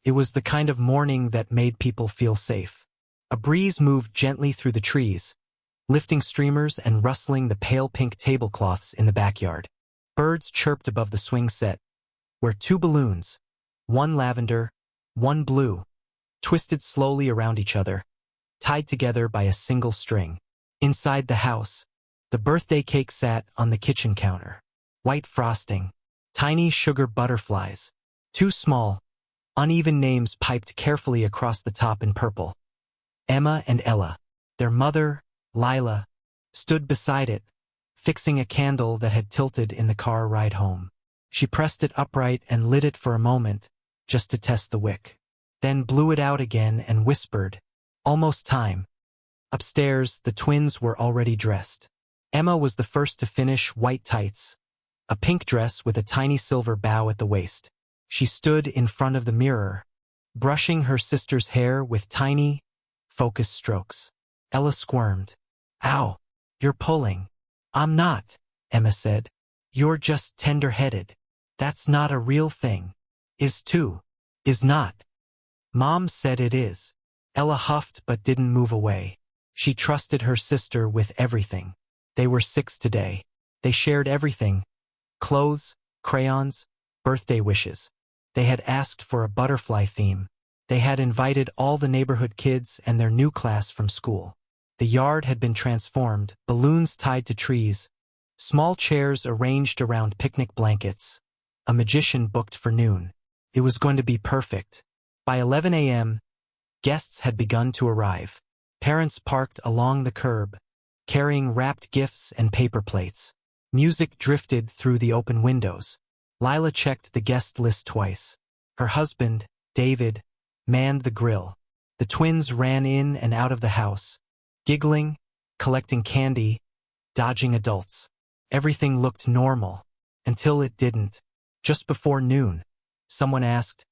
It was the kind of morning that made people feel safe. A breeze moved gently through the trees, lifting streamers and rustling the pale pink tablecloths in the backyard. Birds chirped above the swing set, where two balloons, one lavender, one blue, twisted slowly around each other, tied together by a single string. Inside the house, the birthday cake sat on the kitchen counter. White frosting, tiny sugar butterflies, two small, uneven names piped carefully across the top in purple. Emma and Ella. Their mother, Lila, stood beside it, fixing a candle that had tilted in the car ride home. She pressed it upright and lit it for a moment, just to test the wick. Then blew it out again and whispered, "Almost time." Upstairs, the twins were already dressed. Emma was the first to finish, white tights, a pink dress with a tiny silver bow at the waist. She stood in front of the mirror, brushing her sister's hair with tiny, focused strokes. Ella squirmed. "Ow, you're pulling." "I'm not," Emma said. "You're just tender-headed. That's not a real thing." "Is too." "Is not." "Mom said it is." Ella huffed but didn't move away. She trusted her sister with everything. They were 6 today. They shared everything: clothes, crayons, birthday wishes. They had asked for a butterfly theme. They had invited all the neighborhood kids and their new class from school. The yard had been transformed, balloons tied to trees, small chairs arranged around picnic blankets, a magician booked for noon. It was going to be perfect. By 11 a.m., guests had begun to arrive. Parents parked along the curb, carrying wrapped gifts and paper plates. Music drifted through the open windows. Lila checked the guest list twice. Her husband, David, manned the grill. The twins ran in and out of the house, giggling, collecting candy, dodging adults. Everything looked normal, until it didn't. Just before noon, someone asked,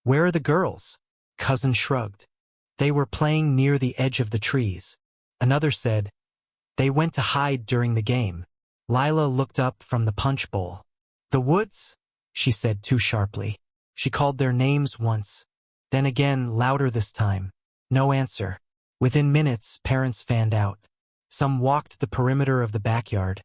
"Where are the girls?" Cousin shrugged. "They were playing near the edge of the trees." Another said, "They went to hide during the game." Lila looked up from the punch bowl. "The woods?" she said too sharply. She called their names once, then again, louder this time. No answer. Within minutes, parents fanned out. Some walked the perimeter of the backyard.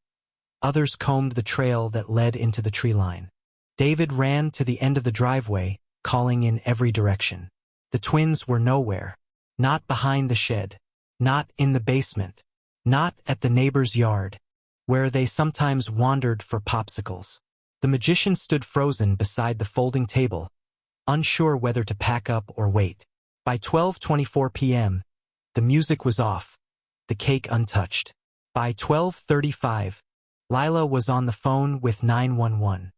Others combed the trail that led into the tree line. David ran to the end of the driveway, calling in every direction. The twins were nowhere. Not behind the shed. Not in the basement. Not at the neighbor's yard, where they sometimes wandered for popsicles. The magician stood frozen beside the folding table, unsure whether to pack up or wait. By 12:24 p.m., the music was off, the cake untouched. By 12:35, Lila was on the phone with 911.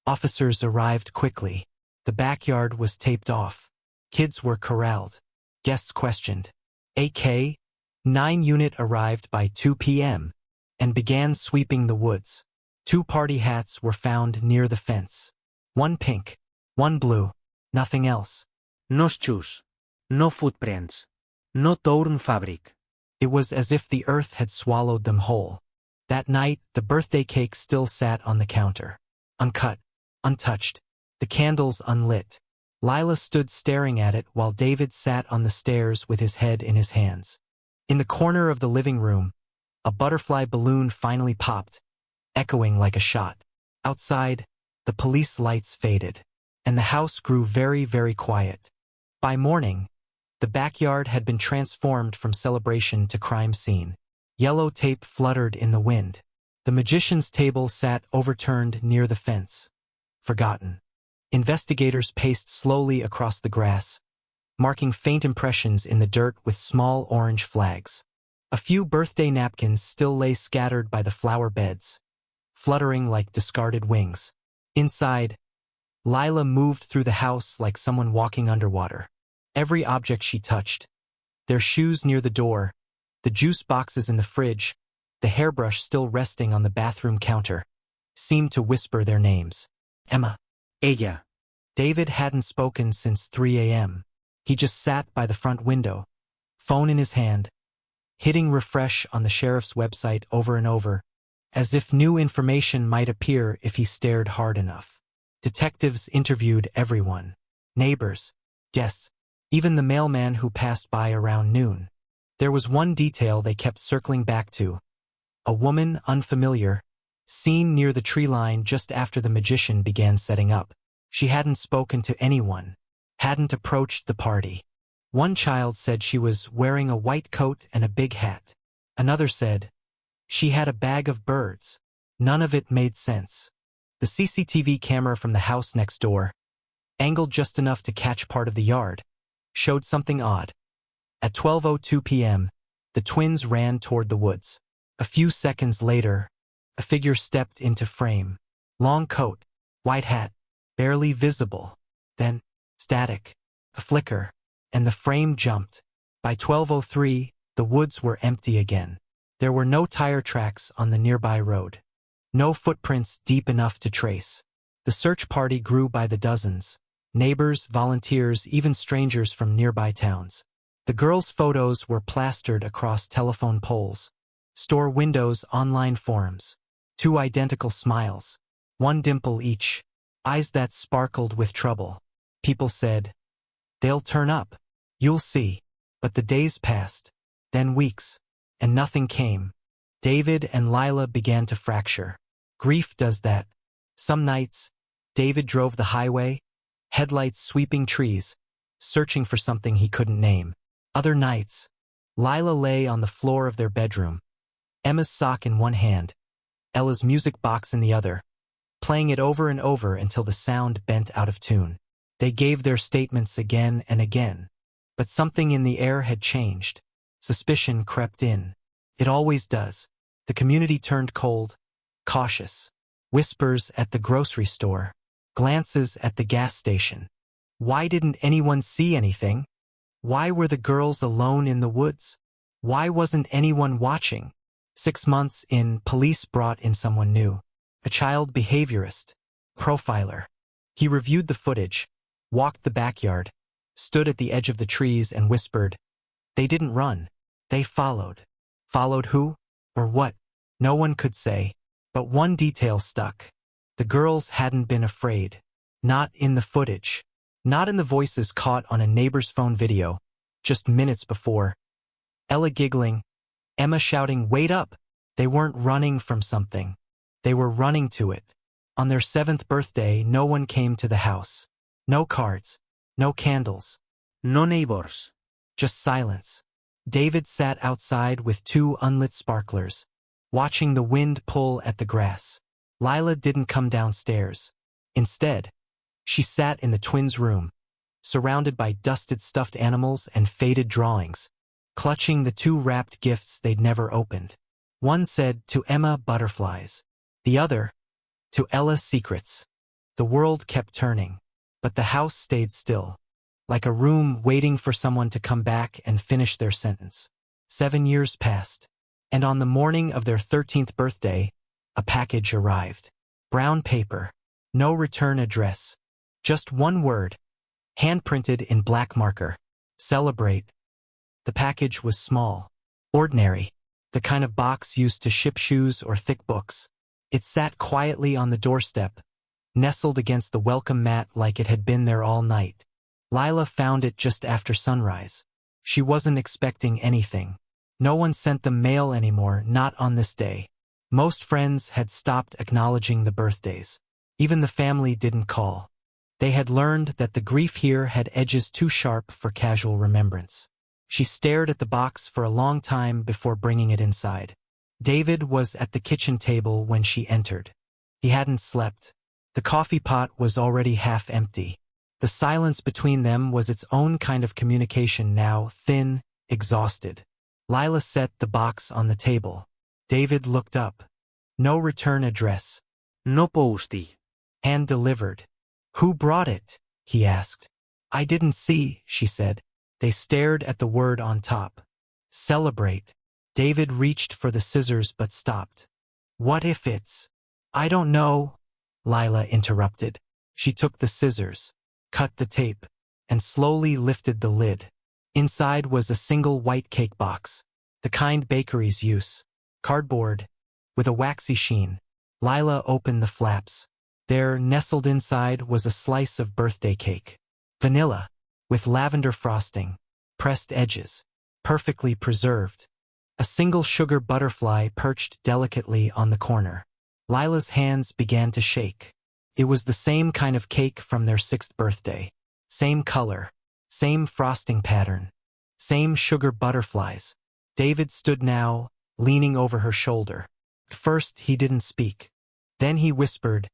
Officers arrived quickly. The backyard was taped off. Kids were corralled. Guests questioned. AK 9 unit arrived by 2 p.m. and began sweeping the woods. 2 party hats were found near the fence. 1 pink, 1 blue, nothing else. No shoes, no footprints, no torn fabric. It was as if the earth had swallowed them whole. That night, the birthday cake still sat on the counter. Uncut, untouched, the candles unlit. Lila stood staring at it while David sat on the stairs with his head in his hands. In the corner of the living room, a butterfly balloon finally popped, echoing like a shot. Outside, the police lights faded, and the house grew very, very quiet. By morning, the backyard had been transformed from celebration to crime scene. Yellow tape fluttered in the wind. The magician's table sat overturned near the fence, forgotten. Investigators paced slowly across the grass, marking faint impressions in the dirt with small orange flags. A few birthday napkins still lay scattered by the flower beds, fluttering like discarded wings. Inside, Lila moved through the house like someone walking underwater. Every object she touched, their shoes near the door, the juice boxes in the fridge, the hairbrush still resting on the bathroom counter, seemed to whisper their names. Emma. Ella. David hadn't spoken since 3 a.m. He just sat by the front window, phone in his hand, hitting refresh on the sheriff's website over and over, as if new information might appear if he stared hard enough. Detectives interviewed everyone. Neighbors, guests, even the mailman who passed by around noon. There was one detail they kept circling back to. A woman, unfamiliar, seen near the tree line just after the magician began setting up. She hadn't spoken to anyone, hadn't approached the party. One child said she was wearing a white coat and a big hat. Another said she had a bag of birds. None of it made sense. The CCTV camera from the house next door, angled just enough to catch part of the yard, showed something odd. At 12:02 p.m., the twins ran toward the woods. A few seconds later, a figure stepped into frame. Long coat, white hat, barely visible. Then, static, a flicker, and the frame jumped. By 12:03, the woods were empty again. There were no tire tracks on the nearby road. No footprints deep enough to trace. The search party grew by the dozens. Neighbors, volunteers, even strangers from nearby towns. The girls' photos were plastered across telephone poles, store windows, online forums. 2 identical smiles, 1 dimple each, eyes that sparkled with trouble. People said, "They'll turn up. You'll see." But the days passed, then weeks, and nothing came. David and Lila began to fracture. Grief does that. Some nights, David drove the highway, headlights sweeping trees, searching for something he couldn't name. Other nights, Lila lay on the floor of their bedroom, Emma's sock in one hand, Ella's music box in the other, playing it over and over until the sound bent out of tune. They gave their statements again and again, but something in the air had changed. Suspicion crept in. It always does. The community turned cold, cautious. Whispers at the grocery store, glances at the gas station. Why didn't anyone see anything? Why were the girls alone in the woods? Why wasn't anyone watching? 6 months in, police brought in someone new. A child behaviorist, profiler. He reviewed the footage, walked the backyard, stood at the edge of the trees and whispered, "They didn't run. They followed." Followed who? Or what? No one could say. But one detail stuck. The girls hadn't been afraid. Not in the footage. Not in the voices caught on a neighbor's phone video, just minutes before. Ella giggling, Emma shouting, "Wait up!" They weren't running from something. They were running to it. On their 7th birthday, no one came to the house. No cards. No candles. No neighbors. Just silence. David sat outside with 2 unlit sparklers, watching the wind pull at the grass. Lila didn't come downstairs. Instead, she sat in the twins' room, surrounded by dusted stuffed animals and faded drawings, clutching the 2 wrapped gifts they'd never opened. One said, "To Emma, butterflies." The other, "To Ella, secrets." The world kept turning, but the house stayed still, like a room waiting for someone to come back and finish their sentence. 7 years passed, and on the morning of their 13th birthday, a package arrived. Brown paper, no return address, just one word, hand-printed in black marker: "Celebrate." The package was small, ordinary, the kind of box used to ship shoes or thick books. It sat quietly on the doorstep, nestled against the welcome mat like it had been there all night. Lila found it just after sunrise. She wasn't expecting anything. No one sent them mail anymore, not on this day. Most friends had stopped acknowledging the birthdays. Even the family didn't call. They had learned that the grief here had edges too sharp for casual remembrance. She stared at the box for a long time before bringing it inside. David was at the kitchen table when she entered. He hadn't slept. The coffee pot was already half empty. The silence between them was its own kind of communication now, thin, exhausted. Lila set the box on the table. David looked up. No return address. No postie. Hand-delivered. "Who brought it?" he asked. "I didn't see," she said. They stared at the word on top. "Celebrate." David reached for the scissors but stopped. "What if it's—" "I don't know," Lila interrupted. She took the scissors, cut the tape, and slowly lifted the lid. Inside was a single white cake box, the kind bakeries use. Cardboard, with a waxy sheen. Lila opened the flaps. There, nestled inside, was a slice of birthday cake. Vanilla, with lavender frosting, pressed edges, perfectly preserved. A single sugar butterfly perched delicately on the corner. Lila's hands began to shake. It was the same kind of cake from their 6th birthday. Same color, same frosting pattern, same sugar butterflies. David stood now, leaning over her shoulder. First, he didn't speak. Then he whispered,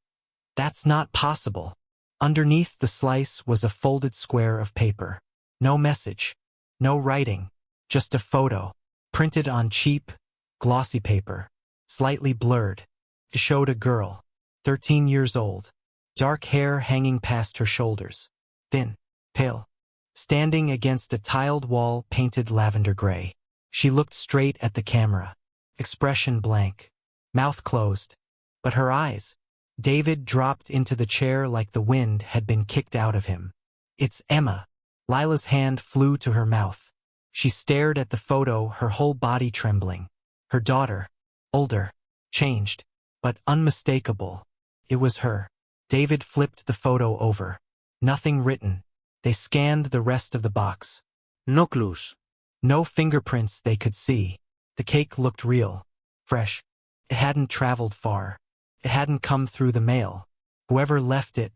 "That's not possible." Underneath the slice was a folded square of paper. No message, no writing, just a photo, printed on cheap, glossy paper, slightly blurred. It showed a girl, 13 years old, dark hair hanging past her shoulders, thin, pale, standing against a tiled wall painted lavender gray. She looked straight at the camera, expression blank, mouth closed, but her eyes. David dropped into the chair like the wind had been kicked out of him. "It's Emma." Lila's hand flew to her mouth. She stared at the photo, her whole body trembling. Her daughter, older, changed, but unmistakable. It was her. David flipped the photo over. Nothing written. They scanned the rest of the box. No clues. No fingerprints they could see. The cake looked real, fresh. It hadn't traveled far. It hadn't come through the mail. Whoever left it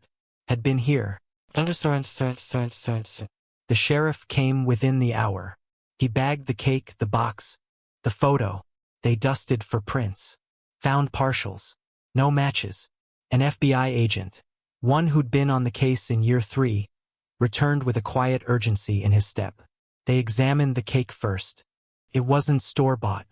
had been here. The sheriff came within the hour. He bagged the cake, the box, the photo. They dusted for prints. Found partials. No matches. An FBI agent, one who'd been on the case in year 3, returned with a quiet urgency in his step. They examined the cake first. It wasn't store-bought.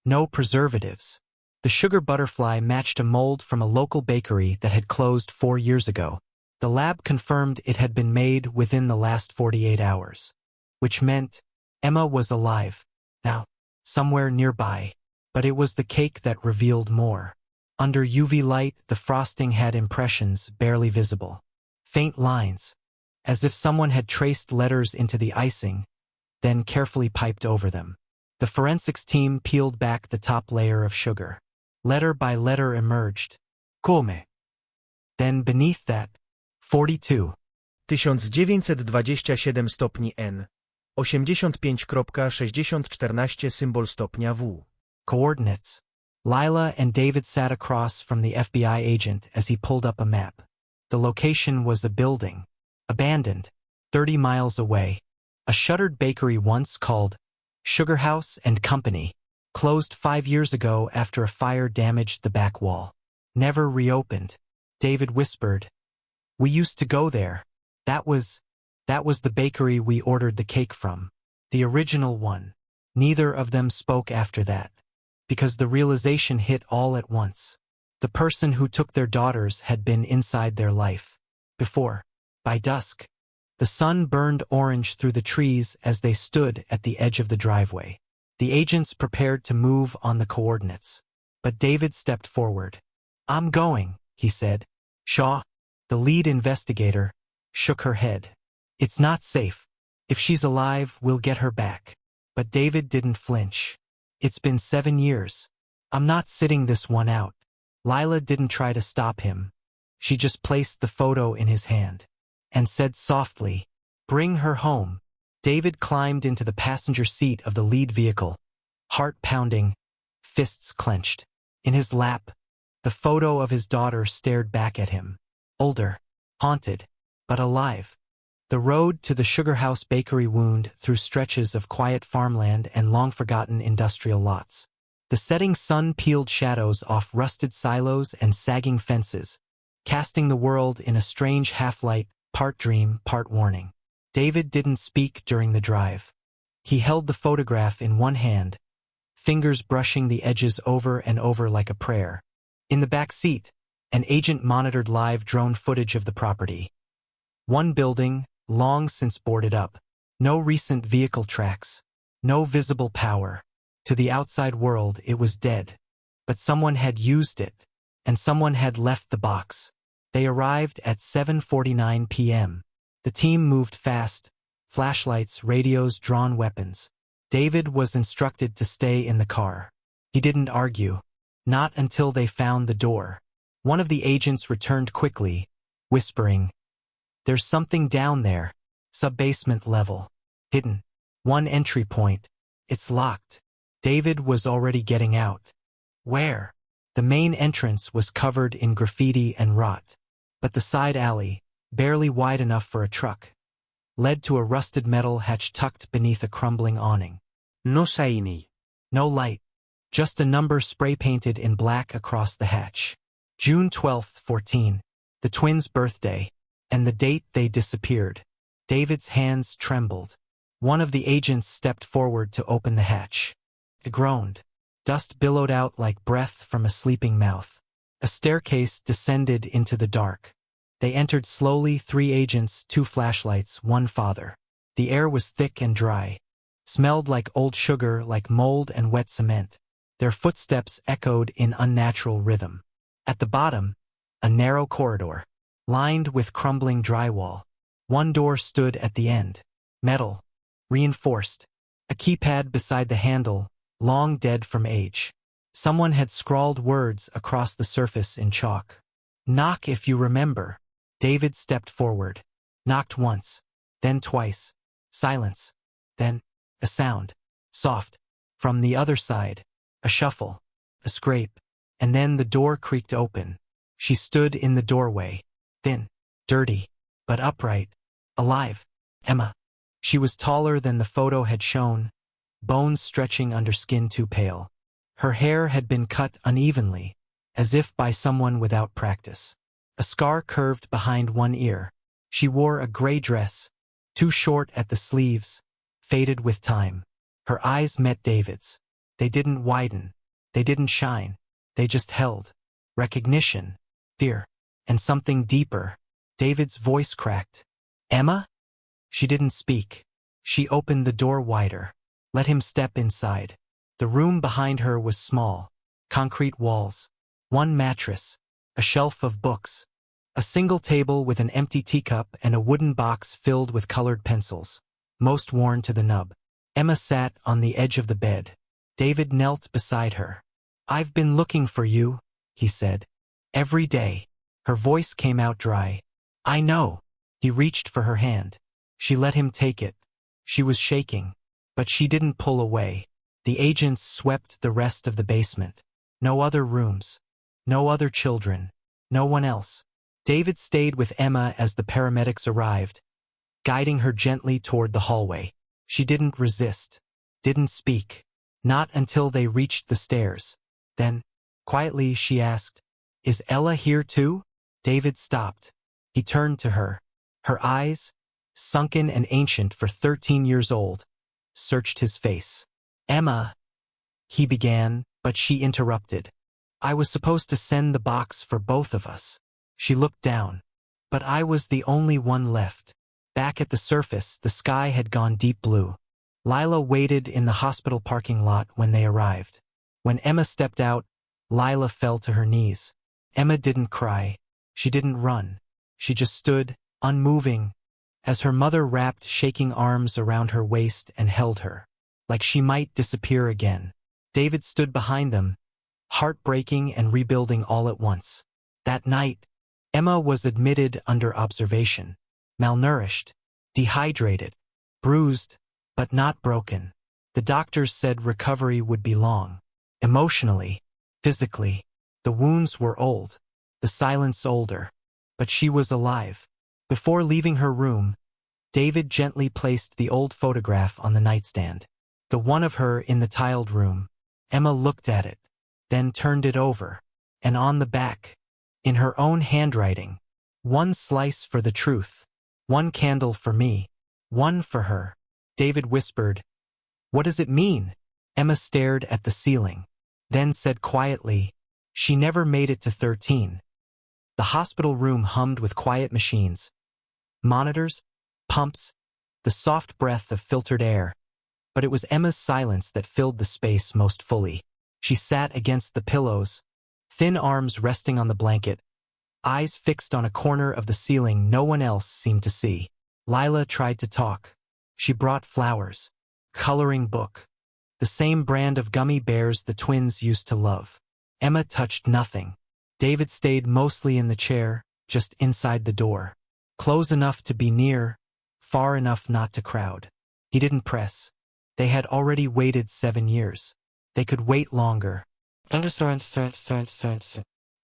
No preservatives. The sugar butterfly matched a mold from a local bakery that had closed 4 years ago. The lab confirmed it had been made within the last 48 hours. Which meant Emma was alive, now, somewhere nearby. But it was the cake that revealed more. Under UV light, the frosting had impressions barely visible. Faint lines, as if someone had traced letters into the icing, then carefully piped over them. The forensics team peeled back the top layer of sugar. Letter by letter emerged. Come. Then beneath that, 42. 1927 stopni N. 85,6014 symbol stopnia W. Coordinates. Lila and David sat across from the FBI agent as he pulled up a map. The location was a building, abandoned, 30 miles away. A shuttered bakery once called Sugar House and Company, closed 5 years ago after a fire damaged the back wall. Never reopened. David whispered, "We used to go there. That was the bakery we ordered the cake from. The original one." Neither of them spoke after that, because the realization hit all at once. The person who took their daughters had been inside their life. Before, by dusk, the sun burned orange through the trees as they stood at the edge of the driveway. The agents prepared to move on the coordinates. But David stepped forward. "I'm going," he said. Shaw, the lead investigator, shook her head. "It's not safe. If she's alive, we'll get her back." But David didn't flinch. "It's been 7 years. I'm not sitting this one out." Lila didn't try to stop him. She just placed the photo in his hand and said softly, "Bring her home." David climbed into the passenger seat of the lead vehicle, heart pounding, fists clenched. In his lap, the photo of his daughter stared back at him. Older, haunted, but alive. The road to the Sugar House bakery wound through stretches of quiet farmland and long-forgotten industrial lots. The setting sun peeled shadows off rusted silos and sagging fences, casting the world in a strange half-light, part dream, part warning. David didn't speak during the drive. He held the photograph in one hand, fingers brushing the edges over and over like a prayer. In the back seat, an agent monitored live drone footage of the property. One building, long since boarded up. No recent vehicle tracks. No visible power. To the outside world, it was dead. But someone had used it, and someone had left the box. They arrived at 7:49 p.m. The team moved fast, flashlights, radios, drawn weapons. David was instructed to stay in the car. He didn't argue. Not until they found the door. One of the agents returned quickly, whispering, "There's something down there, sub-basement level. Hidden. One entry point. It's locked." David was already getting out. Where? The main entrance was covered in graffiti and rot, but the side alley, barely wide enough for a truck, led to a rusted metal hatch tucked beneath a crumbling awning. No saini. No light, just a number spray-painted in black across the hatch. June 12, 14, the twins' birthday, and the date they disappeared. David's hands trembled. One of the agents stepped forward to open the hatch. It groaned. Dust billowed out like breath from a sleeping mouth. A staircase descended into the dark. They entered slowly, 3 agents, 2 flashlights, 1 father. The air was thick and dry. Smelled like old sugar, like mold and wet cement. Their footsteps echoed in unnatural rhythm. At the bottom, a narrow corridor, lined with crumbling drywall. One door stood at the end. Metal. Reinforced. A keypad beside the handle, long dead from age. Someone had scrawled words across the surface in chalk. "Knock if you remember." David stepped forward. Knocked once. Then twice. Silence. Then a sound. Soft. From the other side. A shuffle. A scrape. And then the door creaked open. She stood in the doorway. Thin. Dirty. But upright. Alive. Emma. She was taller than the photo had shown, bones stretching under skin too pale. Her hair had been cut unevenly, as if by someone without practice. A scar curved behind one ear. She wore a gray dress, too short at the sleeves, faded with time. Her eyes met David's. They didn't widen. They didn't shine. They just held. Recognition, fear, and something deeper. David's voice cracked. "Emma?" She didn't speak. She opened the door wider. Let him step inside. The room behind her was small. Concrete walls. 1 mattress. A shelf of books. A single table with an empty teacup and a wooden box filled with colored pencils, most worn to the nub. Emma sat on the edge of the bed. David knelt beside her. "I've been looking for you," he said. "Every day." Her voice came out dry. "I know." He reached for her hand. She let him take it. She was shaking, but she didn't pull away. The agents swept the rest of the basement. No other rooms. No other children. No one else. David stayed with Emma as the paramedics arrived, guiding her gently toward the hallway. She didn't resist. Didn't speak. Not until they reached the stairs. Then, quietly, she asked, "Is Ella here too?" David stopped. He turned to her. Her eyes, sunken and ancient for 13 years old, searched his face. "Emma," he began, but she interrupted. "I was supposed to send the box for both of us." She looked down. "But I was the only one left." Back at the surface, the sky had gone deep blue. Lila waited in the hospital parking lot when they arrived. When Emma stepped out, Lila fell to her knees. Emma didn't cry. She didn't run. She just stood, unmoving, as her mother wrapped shaking arms around her waist and held her, like she might disappear again. David stood behind them, heartbreaking and rebuilding all at once. That night, Emma was admitted under observation, malnourished, dehydrated, bruised, but not broken. The doctors said recovery would be long. Emotionally, physically, the wounds were old, the silence older, but she was alive. Before leaving her room, David gently placed the old photograph on the nightstand, the one of her in the tiled room. Emma looked at it, then turned it over, and on the back, in her own handwriting, "One slice for the truth, 1 candle for me, 1 for her." David whispered, "What does it mean?" Emma stared at the ceiling, then said quietly, "She never made it to 13. The hospital room hummed with quiet machines. Monitors, pumps, the soft breath of filtered air. But it was Emma's silence that filled the space most fully. She sat against the pillows, thin arms resting on the blanket, eyes fixed on a corner of the ceiling no one else seemed to see. Lila tried to talk. She brought flowers, coloring book, the same brand of gummy bears the twins used to love. Emma touched nothing, David stayed mostly in the chair, just inside the door. Close enough to be near, far enough not to crowd. He didn't press. They had already waited 7 years. They could wait longer. The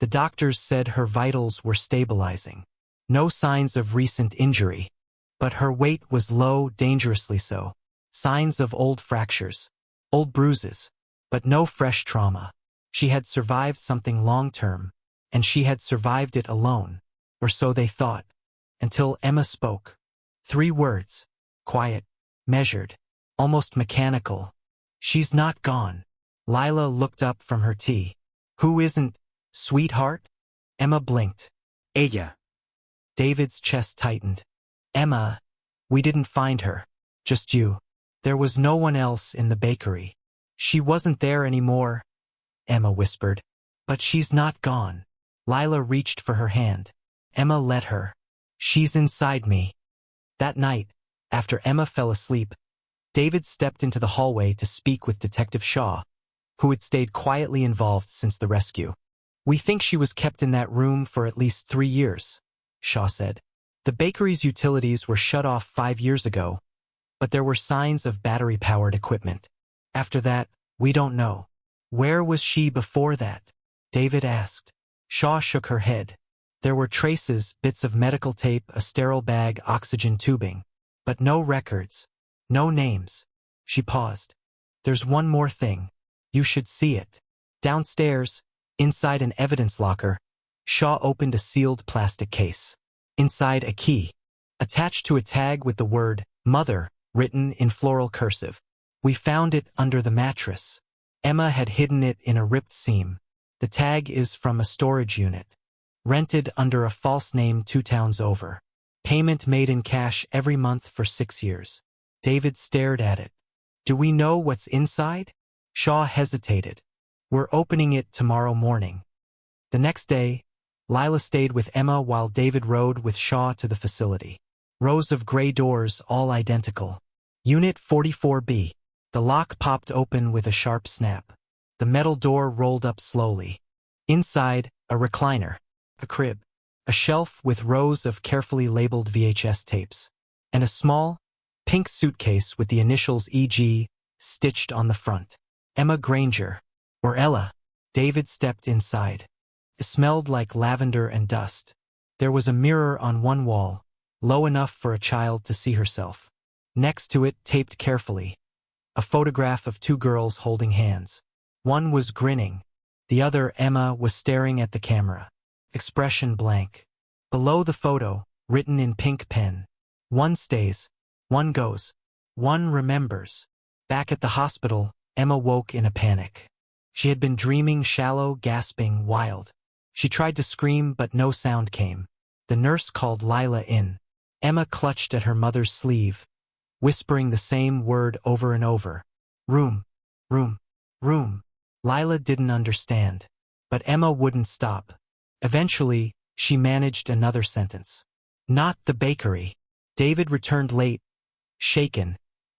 doctors said her vitals were stabilizing. No signs of recent injury. But her weight was low, dangerously so. Signs of old fractures. Old bruises. But no fresh trauma. She had survived something long-term. And she had survived it alone. Or so they thought. Until Emma spoke. 3 words. Quiet. Measured. Almost mechanical. She's not gone. Lila looked up from her tea. Who isn't, sweetheart? Emma blinked. Ella. David's chest tightened. Emma, we didn't find her. Just you. There was no one else in the bakery. She wasn't there anymore, Emma whispered. But she's not gone. Lila reached for her hand. Emma let her. She's inside me. That night, after Emma fell asleep, David stepped into the hallway to speak with Detective Shaw, who had stayed quietly involved since the rescue. We think she was kept in that room for at least 3 years, Shaw said. The bakery's utilities were shut off 5 years ago, but there were signs of battery-powered equipment. After that, we don't know. Where was she before that? David asked. Shaw shook her head. There were traces, bits of medical tape, a sterile bag, oxygen tubing. But no records. No names. She paused. There's one more thing. You should see it. Downstairs, inside an evidence locker, Shaw opened a sealed plastic case. Inside a key, attached to a tag with the word, Mother, written in floral cursive. We found it under the mattress. Emma had hidden it in a ripped seam. The tag is from a storage unit. Rented under a false name 2 towns over. Payment made in cash every month for 6 years. David stared at it. Do we know what's inside? Shaw hesitated. We're opening it tomorrow morning. The next day, Lila stayed with Emma while David rode with Shaw to the facility. Rows of gray doors, all identical. Unit 44B. The lock popped open with a sharp snap. The metal door rolled up slowly. Inside, a recliner, a crib, a shelf with rows of carefully labeled VHS tapes, and a small, pink suitcase with the initials EG stitched on the front. Emma Granger, or Ella. David stepped inside. It smelled like lavender and dust. There was a mirror on one wall, low enough for a child to see herself. Next to it, taped carefully, a photograph of 2 girls holding hands. One was grinning. The other, Emma, was staring at the camera. Expression blank. Below the photo, written in pink pen. One stays. One goes. One remembers. Back at the hospital, Emma woke in a panic. She had been dreaming shallow, gasping, wild. She tried to scream, but no sound came. The nurse called Lila in. Emma clutched at her mother's sleeve, whispering the same word over and over. Room, room, room. Lila didn't understand, but Emma wouldn't stop. Eventually, she managed another sentence. Not the bakery. David returned late, shaken,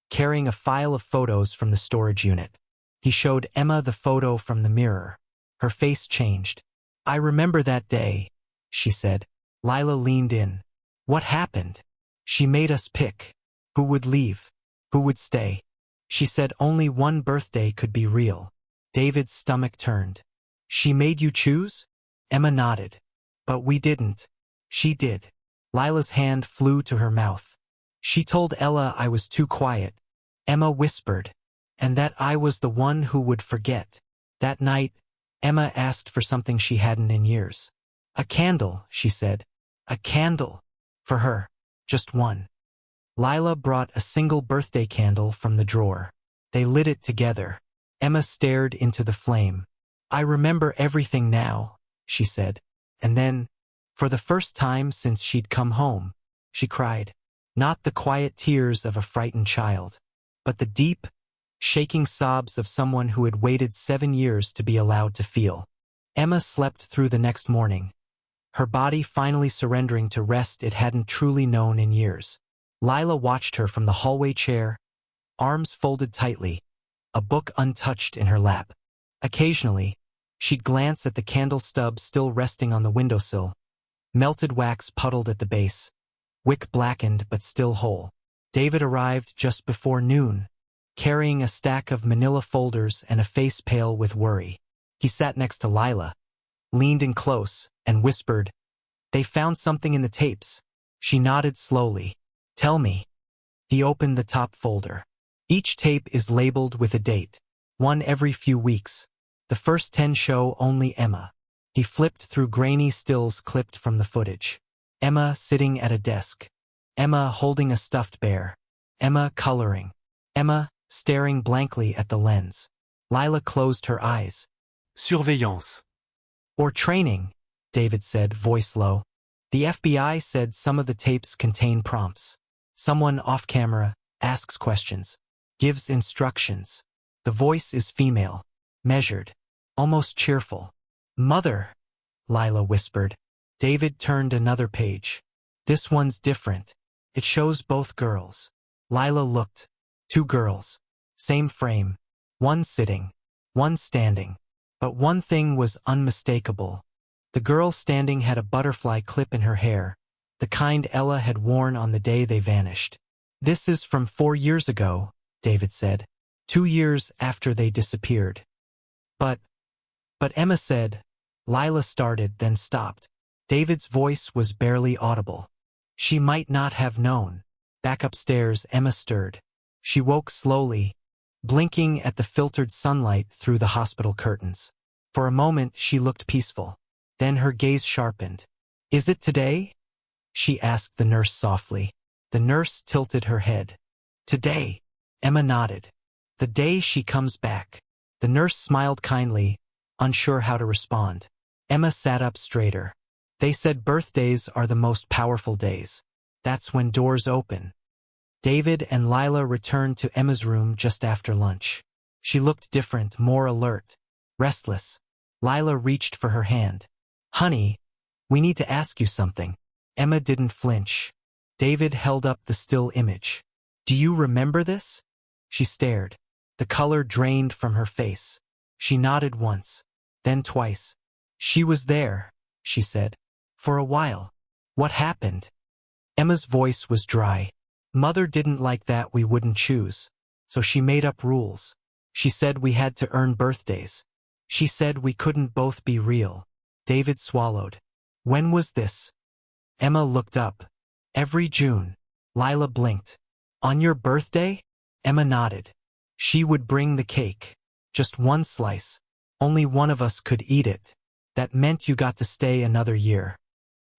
carrying a file of photos from the storage unit. He showed Emma the photo from the mirror. Her face changed. I remember that day, she said. Lila leaned in. What happened? She made us pick. Who would leave? Who would stay? She said only one birthday could be real. David's stomach turned. She made you choose? Emma nodded. But we didn't. She did. Lila's hand flew to her mouth. She told Ella I was too quiet. Emma whispered. And that I was the one who would forget. That night, Emma asked for something she hadn't in years. A candle, she said. A candle. For her. Just one. Lila brought a single birthday candle from the drawer. They lit it together. Emma stared into the flame. I remember everything now, she said. And then, for the first time since she'd come home, she cried. Not the quiet tears of a frightened child, but the deep, shaking sobs of someone who had waited 7 years to be allowed to feel. Emma slept through the next morning, her body finally surrendering to rest it hadn't truly known in years. Lila watched her from the hallway chair, arms folded tightly, a book untouched in her lap. Occasionally, She'd glance at the candle stub still resting on the windowsill. Melted wax puddled at the base. Wick blackened but still whole. David arrived just before noon, carrying a stack of manila folders and a face pale with worry. He sat next to Lila, leaned in close, and whispered, "They found something in the tapes." She nodded slowly. "Tell me." He opened the top folder. Each tape is labeled with a date, one every few weeks. The first 10 show only Emma. He flipped through grainy stills clipped from the footage. Emma sitting at a desk. Emma holding a stuffed bear. Emma coloring. Emma staring blankly at the lens. Lila closed her eyes. Surveillance. "Or training," David said, voice low. "The FBI said some of the tapes contain prompts. Someone off-camera asks questions, gives instructions. The voice is female, measured, almost cheerful. 'Mother,' Lila whispered. David turned another page. "This one's different. It shows both girls." Lila looked. 2 girls. Same frame. One sitting, one standing. But one thing was unmistakable. The girl standing had a butterfly clip in her hair, the kind Ella had worn on the day they vanished. "This is from 4 years ago," David said. 2 years after they disappeared. But Emma said. Lila started, then stopped. David's voice was barely audible. "She might not have known." Back upstairs, Emma stirred. She woke slowly, blinking at the filtered sunlight through the hospital curtains. For a moment she looked peaceful. Then her gaze sharpened. "Is it today?" she asked the nurse softly. The nurse tilted her head. "Today," Emma nodded. "The day she comes back." The nurse smiled kindly, unsure how to respond. Emma sat up straighter. "They said birthdays are the most powerful days. That's when doors open." David and Lila returned to Emma's room just after lunch. She looked different, more alert, restless. Lila reached for her hand. "Honey, we need to ask you something." Emma didn't flinch. David held up the still image. "Do you remember this?" She stared. The color drained from her face. She nodded once, then twice. "She was there," she said. "For a while." "What happened?" Emma's voice was dry. "Mother didn't like that we wouldn't choose, so she made up rules. She said we had to earn birthdays. She said we couldn't both be real." David swallowed. "When was this?" Emma looked up. "Every June." Lila blinked. "On your birthday?" Emma nodded. "She would bring the cake. Just one slice. Only one of us could eat it. That meant you got to stay another year."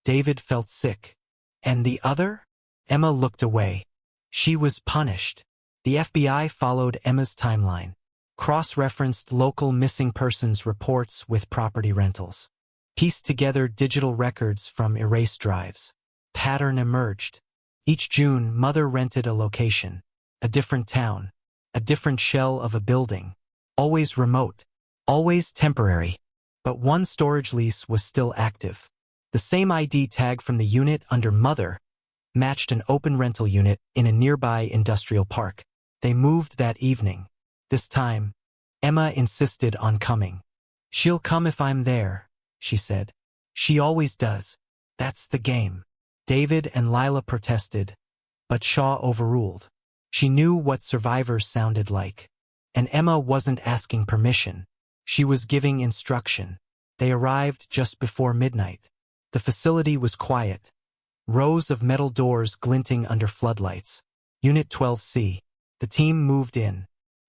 David felt sick. "And the other?" Emma looked away. "She was punished." The FBI followed Emma's timeline, cross-referenced local missing persons reports with property rentals, pieced together digital records from erased drives. Pattern emerged. Each June, Mother rented a location, a different town, a different shell of a building, always remote, always temporary. But one storage lease was still active. The same ID tag from the unit under Mother matched an open rental unit in a nearby industrial park. They moved that evening. This time, Emma insisted on coming. "She'll come if I'm there," she said. "She always does. That's the game." David and Lila protested, but Shaw overruled. She knew what survivors sounded like. And Emma wasn't asking permission. She was giving instruction. They arrived just before midnight. The facility was quiet. Rows of metal doors glinting under floodlights. Unit 12C. The team moved in.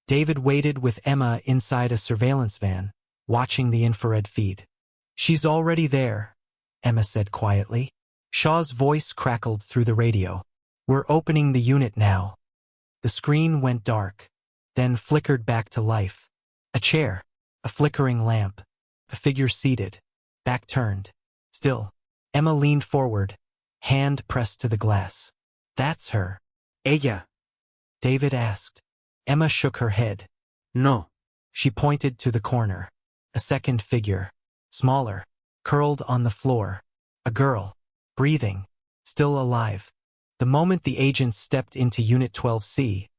David waited with Emma inside a surveillance van, watching the infrared feed. "She's already there," Emma said quietly. Shaw's voice crackled through the radio. "We're opening the unit now." The screen went dark, then flickered back to life. A chair, a flickering lamp, a figure seated, back turned. Still, Emma leaned forward, hand pressed to the glass. "That's her." Ella. David asked. Emma shook her head. No. She pointed to the corner. A second figure, smaller, curled on the floor. A girl, breathing, still alive. The moment the agents stepped into Unit 12C,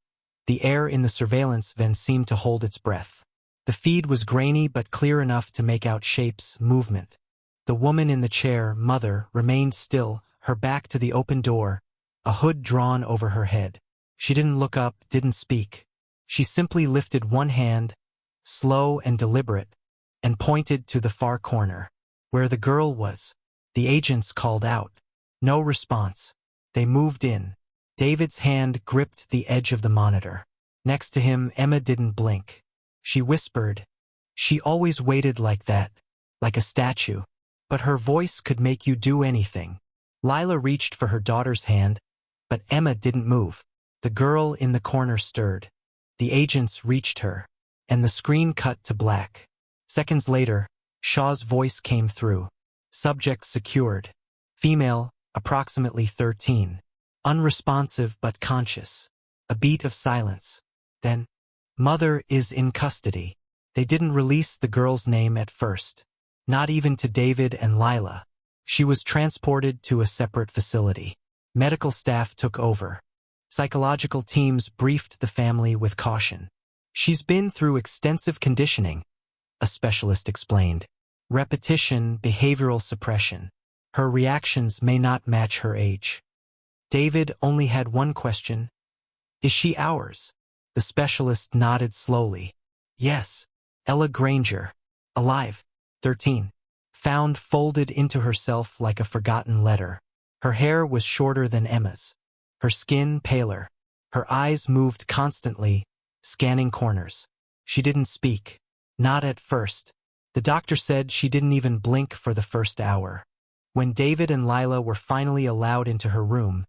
the air in the surveillance van seemed to hold its breath. The feed was grainy but clear enough to make out shapes, movement. The woman in the chair, Mother, remained still, her back to the open door, a hood drawn over her head. She didn't look up, didn't speak. She simply lifted one hand, slow and deliberate, and pointed to the far corner, where the girl was. The agents called out. No response. They moved in. David's hand gripped the edge of the monitor. Next to him, Emma didn't blink. She whispered. She always waited like that, like a statue. But her voice could make you do anything. Lila reached for her daughter's hand, but Emma didn't move. The girl in the corner stirred. The agents reached her, and the screen cut to black. Seconds later, Shaw's voice came through. Subject secured. Female, approximately 13. Unresponsive but conscious. A beat of silence. Then, Mother is in custody. They didn't release the girl's name at first. Not even to David and Lila. She was transported to a separate facility. Medical staff took over. Psychological teams briefed the family with caution. She's been through extensive conditioning, a specialist explained. Repetition, behavioral suppression. Her reactions may not match her age. David only had one question. Is she ours? The specialist nodded slowly. Yes. Ella Granger. Alive. 13. Found folded into herself like a forgotten letter. Her hair was shorter than Emma's. Her skin paler. Her eyes moved constantly, scanning corners. She didn't speak. Not at first. The doctor said she didn't even blink for the first hour. When David and Lila were finally allowed into her room,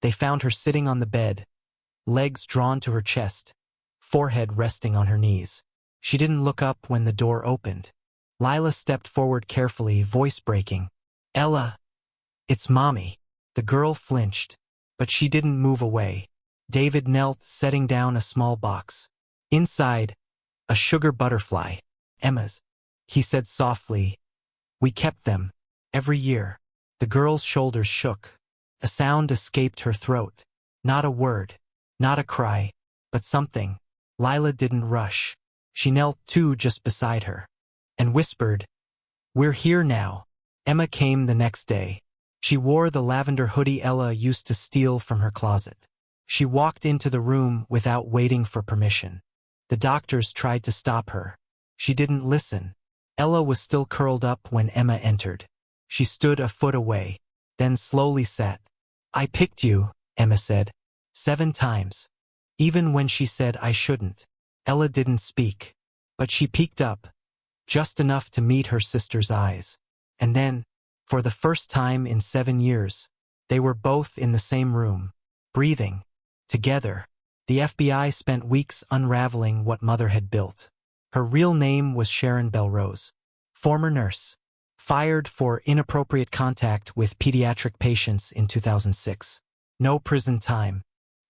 they found her sitting on the bed, legs drawn to her chest, forehead resting on her knees. She didn't look up when the door opened. Lila stepped forward carefully, voice breaking. Ella, it's Mommy. The girl flinched, but she didn't move away. David knelt, setting down a small box. Inside, a sugar butterfly. Emma's. He said softly. We kept them. Every year. The girl's shoulders shook. A sound escaped her throat. Not a word. Not a cry. But something. Lila didn't rush. She knelt too just beside her. And whispered, We're here now. Emma came the next day. She wore the lavender hoodie Ella used to steal from her closet. She walked into the room without waiting for permission. The doctors tried to stop her. She didn't listen. Ella was still curled up when Emma entered. She stood a foot away, then slowly sat. I picked you, Emma said. 7 times. Even when she said I shouldn't. Ella didn't speak. But she peeked up, just enough to meet her sister's eyes. And then, for the first time in 7 years, they were both in the same room, breathing, together. The FBI spent weeks unraveling what Mother had built. Her real name was Sharon Belrose, former nurse, fired for inappropriate contact with pediatric patients in 2006. No prison time,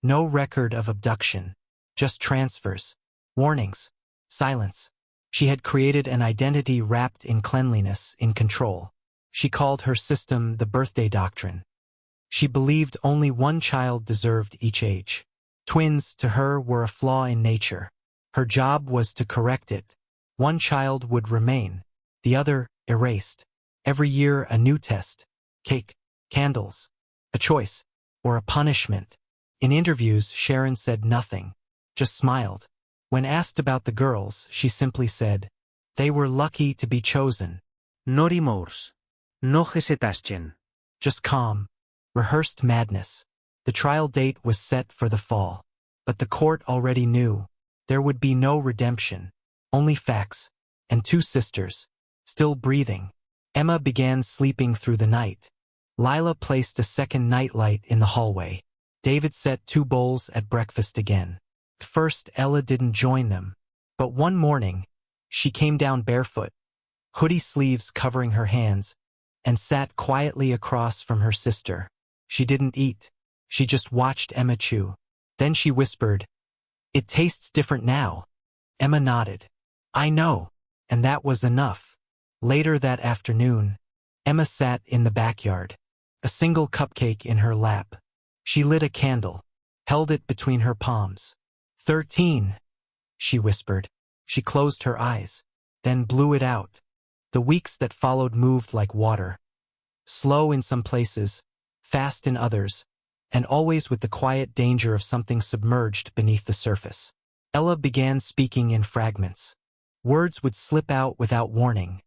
no record of abduction, just transfers, warnings, silence. She had created an identity wrapped in cleanliness, in control. She called her system the birthday doctrine. She believed only one child deserved each age. Twins, to her, were a flaw in nature. Her job was to correct it. One child would remain, the other erased. Every year a new test, cake, candles, a choice, or a punishment. In interviews, Sharon said nothing, just smiled. When asked about the girls, she simply said, they were lucky to be chosen. No remorse. No hesitation. Just calm, rehearsed madness. The trial date was set for the fall. But the court already knew. There would be no redemption. Only facts. And 2 sisters. Still breathing. Emma began sleeping through the night. Lila placed a second nightlight in the hallway. David set 2 bowls at breakfast again. At first, Ella didn't join them. But one morning, she came down barefoot, hoodie sleeves covering her hands, and sat quietly across from her sister. She didn't eat. She just watched Emma chew. Then she whispered, It tastes different now. Emma nodded. I know. And that was enough. Later that afternoon, Emma sat in the backyard, a single cupcake in her lap. She lit a candle, held it between her palms. 13, she whispered. She closed her eyes, then blew it out. The weeks that followed moved like water. Slow in some places, fast in others, and always with the quiet danger of something submerged beneath the surface. Ella began speaking in fragments. Words would slip out without warning,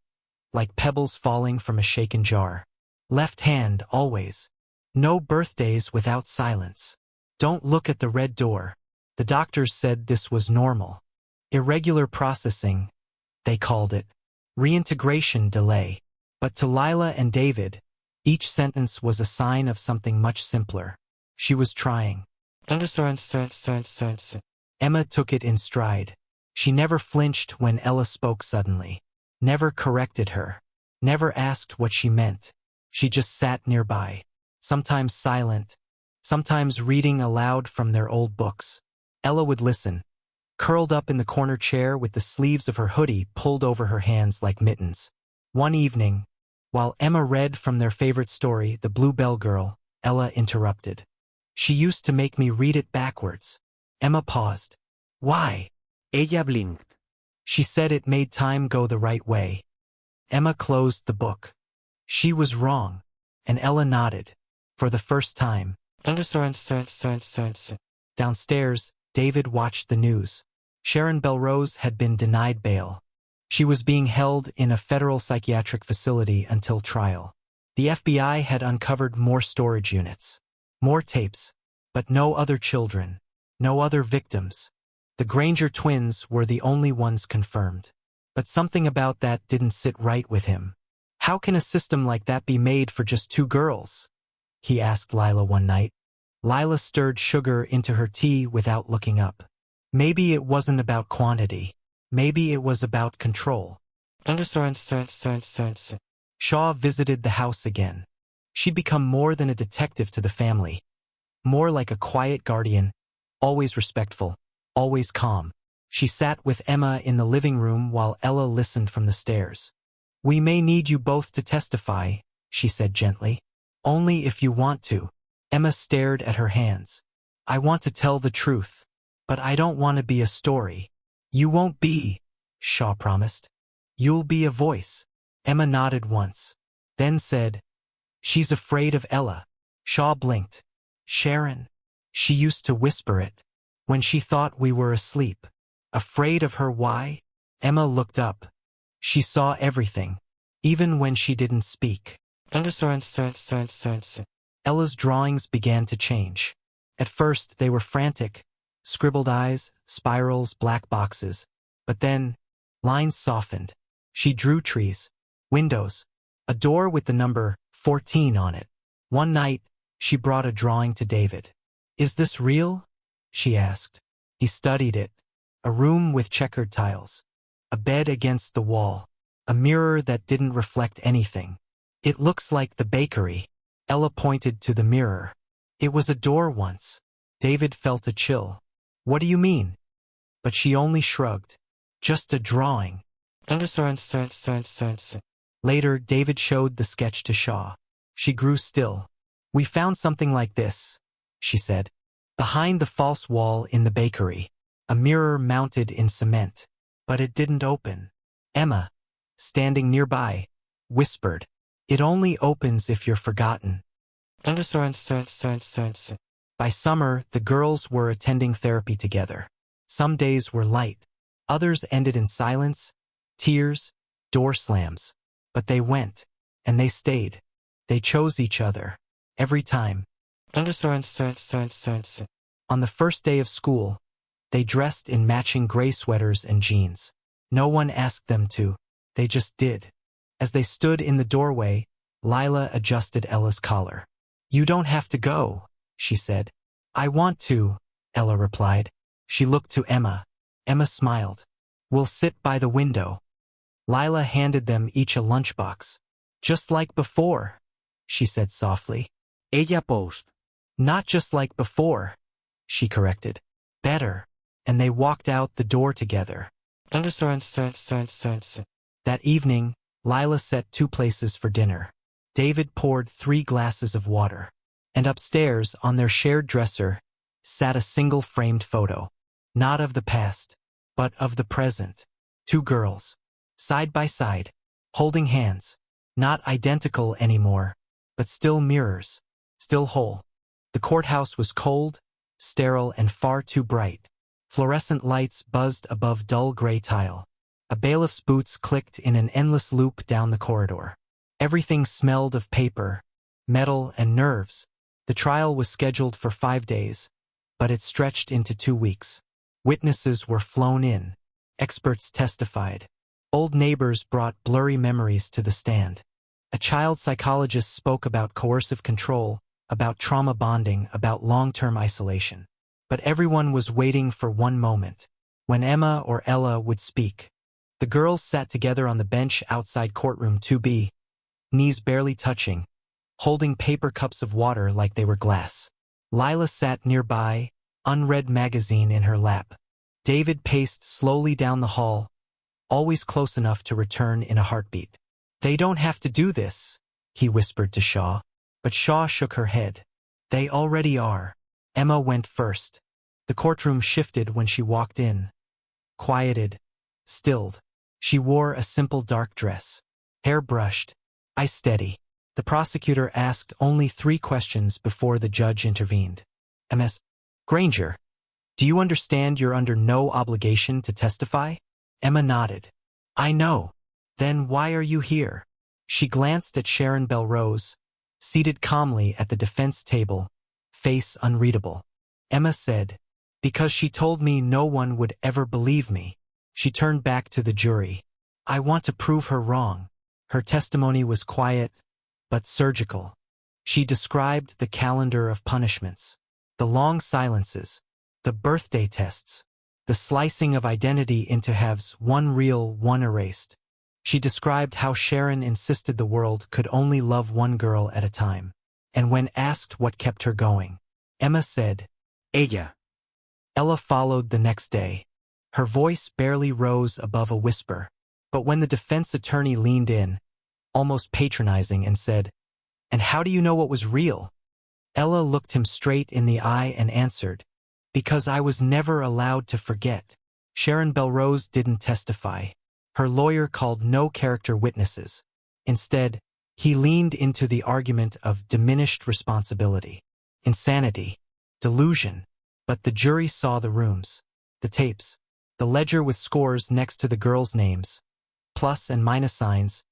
like pebbles falling from a shaken jar. Left hand, always. No birthdays without silence. Don't look at the red door. The doctors said this was normal. Irregular processing, they called it. Reintegration delay. But to Lila and David, each sentence was a sign of something much simpler. She was trying. Emma took it in stride. She never flinched when Ella spoke suddenly. Never corrected her. Never asked what she meant. She just sat nearby, sometimes silent, sometimes reading aloud from their old books. Ella would listen, curled up in the corner chair with the sleeves of her hoodie pulled over her hands like mittens. One evening, while Emma read from their favorite story, The Bluebell Girl, Ella interrupted. She used to make me read it backwards. Emma paused. Why? Ella blinked. She said it made time go the right way. Emma closed the book. She was wrong, and Ella nodded. For the first time. Downstairs, David watched the news. Sharon Belrose had been denied bail. She was being held in a federal psychiatric facility until trial. The FBI had uncovered more storage units, more tapes, but no other children, no other victims. The Granger twins were the only ones confirmed. But something about that didn't sit right with him. How can a system like that be made for just 2 girls? He asked Lila one night. Lila stirred sugar into her tea without looking up. Maybe it wasn't about quantity. Maybe it was about control. Shaw visited the house again. She'd become more than a detective to the family. More like a quiet guardian, always respectful, always calm. She sat with Emma in the living room while Ella listened from the stairs. We may need you both to testify, she said gently. Only if you want to. Emma stared at her hands. I want to tell the truth, but I don't want to be a story. You won't be, Shaw promised. You'll be a voice. Emma nodded once, then said, She's afraid of Ella. Shaw blinked. Sharon. She used to whisper it, when she thought we were asleep. Afraid of her why? Emma looked up. She saw everything, even when she didn't speak. Ella's drawings began to change. At first, they were frantic, scribbled eyes, spirals, black boxes. But then, lines softened. She drew trees, windows, a door with the number 14 on it. One night, she brought a drawing to David. Is this real? She asked. He studied it. A room with checkered tiles. A bed against the wall. A mirror that didn't reflect anything. It looks like the bakery. Ella pointed to the mirror. It was a door once. David felt a chill. What do you mean? But she only shrugged. Just a drawing. Later, David showed the sketch to Shaw. She grew still. We found something like this, she said. Behind the false wall in the bakery. A mirror mounted in cement. But it didn't open. Emma, standing nearby, whispered, It only opens if you're forgotten. By summer, the girls were attending therapy together. Some days were light. Others ended in silence, tears, door slams. But they went, and they stayed. They chose each other. Every time. On the first day of school, they dressed in matching gray sweaters and jeans. No one asked them to. They just did. As they stood in the doorway, Lila adjusted Ella's collar. You don't have to go, she said. I want to, Ella replied. She looked to Emma. Emma smiled. We'll sit by the window. Lila handed them each a lunchbox. Just like before, she said softly. Ella paused. Not just like before, she corrected. Better. And they walked out the door together. That evening, Lila set 2 places for dinner. David poured 3 glasses of water. And upstairs, on their shared dresser, sat a single framed photo. Not of the past, but of the present. Two girls. Side by side. Holding hands. Not identical anymore, but still mirrors. Still whole. The courthouse was cold, sterile, and far too bright. Fluorescent lights buzzed above dull gray tile. A bailiff's boots clicked in an endless loop down the corridor. Everything smelled of paper, metal, and nerves. The trial was scheduled for 5 days, but it stretched into 2 weeks. Witnesses were flown in. Experts testified. Old neighbors brought blurry memories to the stand. A child psychologist spoke about coercive control, about trauma bonding, about long-term isolation. But everyone was waiting for one moment, when Emma or Ella would speak. The girls sat together on the bench outside courtroom 2B, knees barely touching, holding paper cups of water like they were glass. Lila sat nearby, unread magazine in her lap. David paced slowly down the hall, always close enough to return in a heartbeat. "They don't have to do this," he whispered to Shaw. But Shaw shook her head. "They already are." Emma went first. The courtroom shifted when she walked in. Quieted, stilled. She wore a simple dark dress. Hair brushed, eyes steady. The prosecutor asked only 3 questions before the judge intervened. "Ms. Granger, do you understand you're under no obligation to testify?" Emma nodded. "I know. Then why are you here?" She glanced at Sharon Belrose, seated calmly at the defense table, face unreadable. Emma said, "Because she told me no one would ever believe me." She turned back to the jury. "I want to prove her wrong." Her testimony was quiet, but surgical. She described the calendar of punishments, the long silences, the birthday tests, the slicing of identity into halves, one real, one erased. She described how Sharon insisted the world could only love one girl at a time. And when asked what kept her going, Emma said, "Ella." Ella followed the next day. Her voice barely rose above a whisper. But when the defense attorney leaned in, almost patronizing, and said, "And how do you know what was real?" Ella looked him straight in the eye and answered, "Because I was never allowed to forget." Sharon Belrose didn't testify. Her lawyer called no character witnesses. Instead, he leaned into the argument of diminished responsibility, insanity, delusion. But the jury saw the rooms, the tapes, the ledger with scores next to the girls' names, plus and minus signs,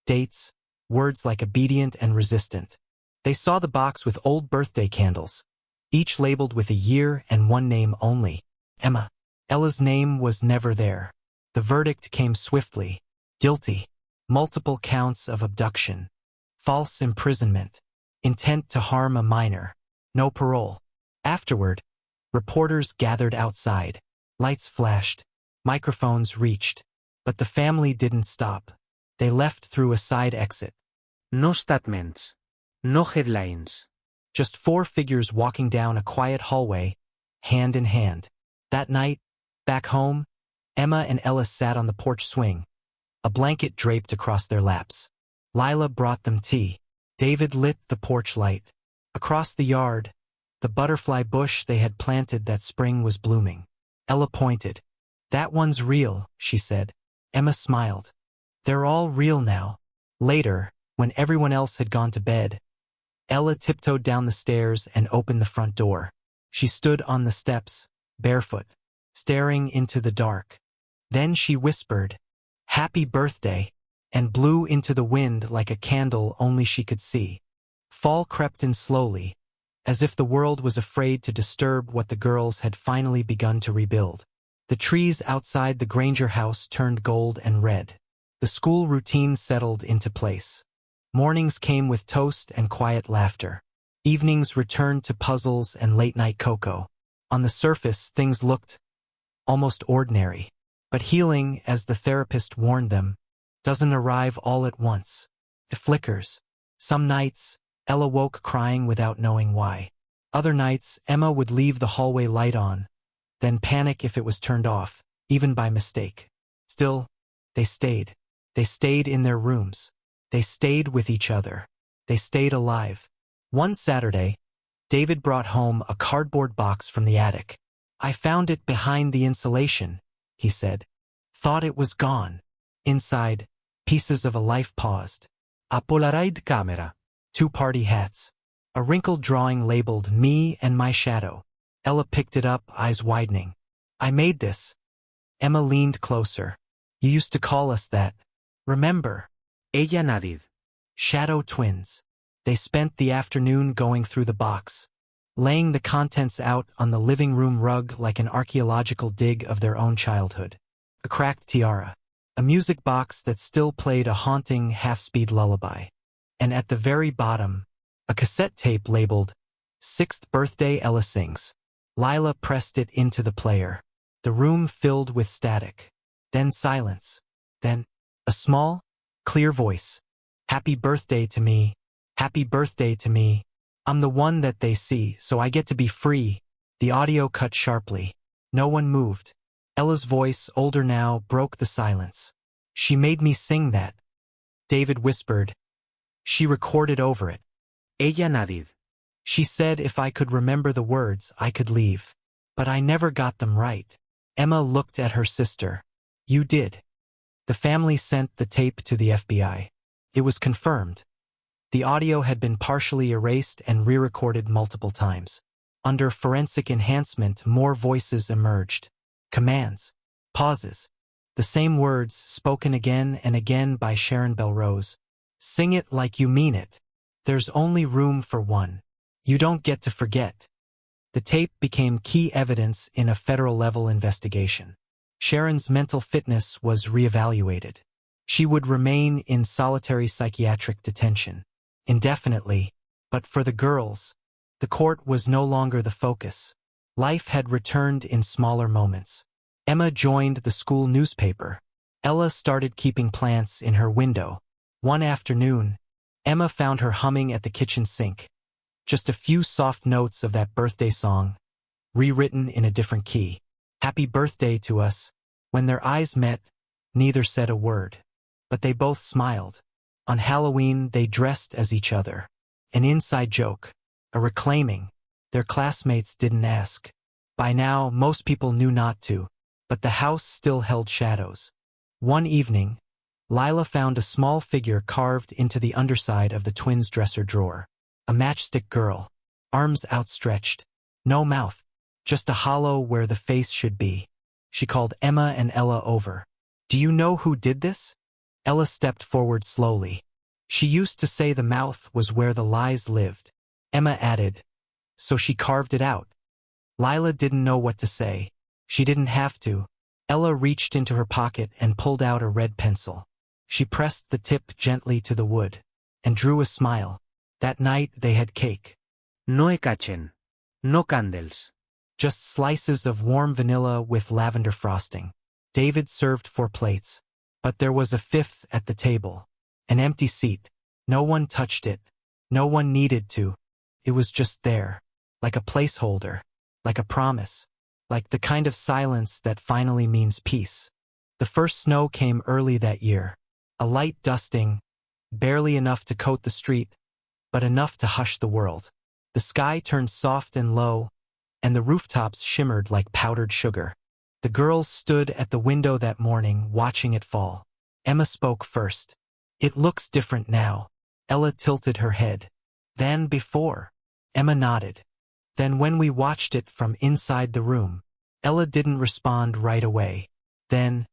dates, words like obedient and resistant. They saw the box with old birthday candles, each labeled with a year and one name only, Emma. Ella's name was never there. The verdict came swiftly. Guilty. Multiple counts of abduction. False imprisonment. Intent to harm a minor. No parole. Afterward, reporters gathered outside. Lights flashed. Microphones reached. But the family didn't stop. They left through a side exit. No statements. No headlines. Just 4 figures walking down a quiet hallway, hand in hand. That night, back home, Emma and Ella sat on the porch swing, a blanket draped across their laps. Lila brought them tea. David lit the porch light. Across the yard, the butterfly bush they had planted that spring was blooming. Ella pointed. "That one's real," she said. Emma smiled. "They're all real now." Later, when everyone else had gone to bed, Ella tiptoed down the stairs and opened the front door. She stood on the steps, barefoot, staring into the dark. Then she whispered, "Happy birthday," and blew into the wind like a candle only she could see. Fall crept in slowly, as if the world was afraid to disturb what the girls had finally begun to rebuild. The trees outside the Granger house turned gold and red. The school routine settled into place. Mornings came with toast and quiet laughter. Evenings returned to puzzles and late-night cocoa. On the surface, things looked almost ordinary. But healing, as the therapist warned them, doesn't arrive all at once. It flickers. Some nights, Ella woke crying without knowing why. Other nights, Emma would leave the hallway light on, then panic if it was turned off, even by mistake. Still, they stayed. They stayed in their rooms. They stayed with each other. They stayed alive. One Saturday, David brought home a cardboard box from the attic. "I found it behind the insulation," he said. Thought it was gone. Inside, pieces of a life paused. A Polaroid camera. 2 party hats. A wrinkled drawing labeled "Me and My Shadow." Ella picked it up, eyes widening. I made this. Emma leaned closer. You used to call us that. Remember? Ella Nadid. Shadow twins. They spent the afternoon going through the box, laying the contents out on the living room rug like an archaeological dig of their own childhood. A cracked tiara. A music box that still played a haunting half-speed lullaby. And at the very bottom, a cassette tape labeled 6th Birthday Ella Sings. Lila pressed it into the player. The room filled with static. Then silence. Then a small, clear voice. Happy birthday to me. Happy birthday to me. I'm the one that they see, so I get to be free. The audio cut sharply. No one moved. Ella's voice, older now, broke the silence. She made me sing that. David whispered. She recorded over it. Ella Nadid. She said if I could remember the words, I could leave. But I never got them right. Emma looked at her sister. You did. The family sent the tape to the FBI. It was confirmed. The audio had been partially erased and re-recorded multiple times. Under forensic enhancement, more voices emerged. Commands. Pauses. The same words spoken again and again by Sharon Belrose. Sing it like you mean it. There's only room for one. You don't get to forget. The tape became key evidence in a federal-level investigation. Sharon's mental fitness was reevaluated. She would remain in solitary psychiatric detention indefinitely, but for the girls, the court was no longer the focus. Life had returned in smaller moments. Emma joined the school newspaper. Ella started keeping plants in her window. One afternoon, Emma found her humming at the kitchen sink. Just a few soft notes of that birthday song, rewritten in a different key. Happy birthday to us. When their eyes met, neither said a word. But they both smiled. On Halloween, they dressed as each other. An inside joke. A reclaiming. Their classmates didn't ask. By now, most people knew not to. But the house still held shadows. One evening, Lila found a small figure carved into the underside of the twins' dresser drawer. A matchstick girl. Arms outstretched. No mouth. Just a hollow where the face should be. She called Emma and Ella over. Do you know who did this? Ella stepped forward slowly. She used to say the mouth was where the lies lived. Emma added, so she carved it out. Lila didn't know what to say. She didn't have to. Ella reached into her pocket and pulled out a red pencil. She pressed the tip gently to the wood and drew a smile. That night they had cake. No ecachen. No candles. Just slices of warm vanilla with lavender frosting. David served 4 plates. But there was a 5th at the table. An empty seat. No one touched it. No one needed to. It was just there. Like a placeholder. Like a promise. Like the kind of silence that finally means peace. The first snow came early that year. A light dusting. Barely enough to coat the street, but enough to hush the world. The sky turned soft and low, and the rooftops shimmered like powdered sugar. The girls stood at the window that morning, watching it fall. Emma spoke first. It looks different now. Ella tilted her head. Than before. Emma nodded. Then when we watched it from inside the room. Ella didn't respond right away. Then,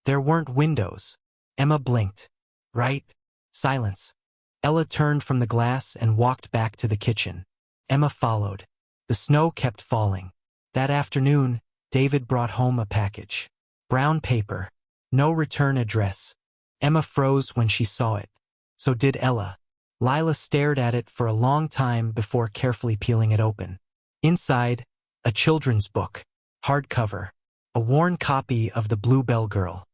there weren't windows. Emma blinked. Right? Silence. Ella turned from the glass and walked back to the kitchen. Emma followed. The snow kept falling. That afternoon, David brought home a package. Brown paper. No return address. Emma froze when she saw it. So did Ella. Lila stared at it for a long time before carefully peeling it open. Inside, a children's book. Hardcover. A worn copy of The Bluebell Girl.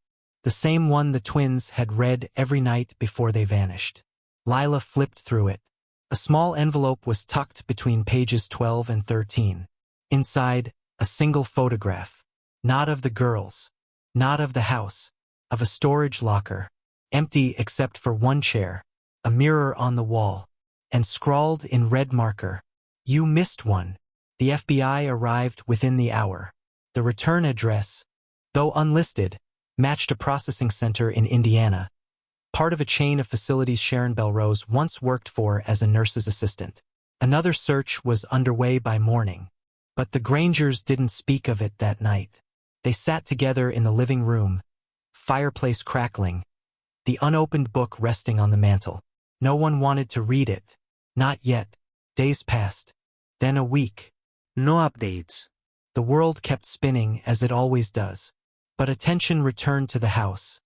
The same one the twins had read every night before they vanished. Lila flipped through it. A small envelope was tucked between pages 12 and 13. Inside, a single photograph. Not of the girls. Not of the house. Of a storage locker. Empty except for one chair. A mirror on the wall. And scrawled in red marker. You missed one. The FBI arrived within the hour. The return address, though unlisted, matched a processing center in Indiana, part of a chain of facilities Sharon Belrose once worked for as a nurse's assistant. Another search was underway by morning, but the Grangers didn't speak of it that night. They sat together in the living room, fireplace crackling, the unopened book resting on the mantel. No one wanted to read it. Not yet. Days passed. Then a week. No updates. The world kept spinning as it always does. But attention returned to the house.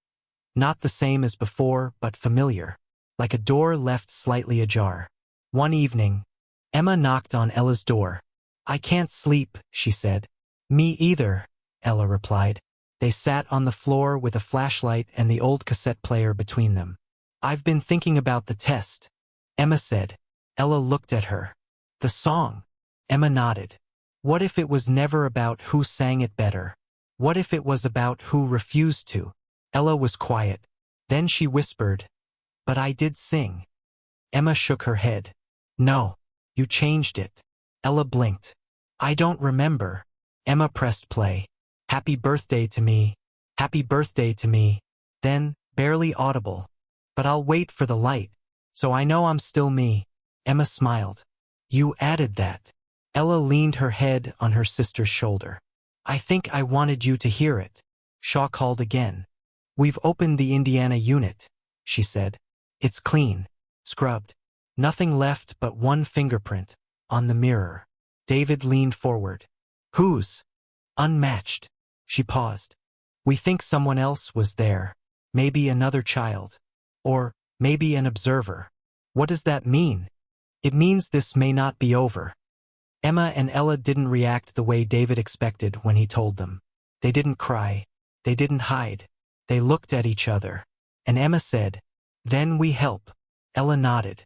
Not the same as before, but familiar. Like a door left slightly ajar. One evening, Emma knocked on Ella's door. "I can't sleep," she said. "Me either," Ella replied. They sat on the floor with a flashlight and the old cassette player between them. "I've been thinking about the test," Emma said. Ella looked at her. "The song?" Emma nodded. "What if it was never about who sang it better? What if it was about who refused to?" Ella was quiet. Then she whispered, "But I did sing." Emma shook her head. "No, you changed it." Ella blinked. "I don't remember." Emma pressed play. "Happy birthday to me. Happy birthday to me." Then, barely audible, "But I'll wait for the light, so I know I'm still me." Emma smiled. "You added that." Ella leaned her head on her sister's shoulder. "I think I wanted you to hear it." Shaw called again. "We've opened the Indiana unit," she said. "It's clean, scrubbed. Nothing left but one fingerprint, on the mirror." David leaned forward. "Whose?" "Unmatched." She paused. "We think someone else was there. Maybe another child. Or maybe an observer." "What does that mean?" "It means this may not be over." Emma and Ella didn't react the way David expected when he told them. They didn't cry. They didn't hide. They looked at each other. And Emma said, "Then we help." Ella nodded.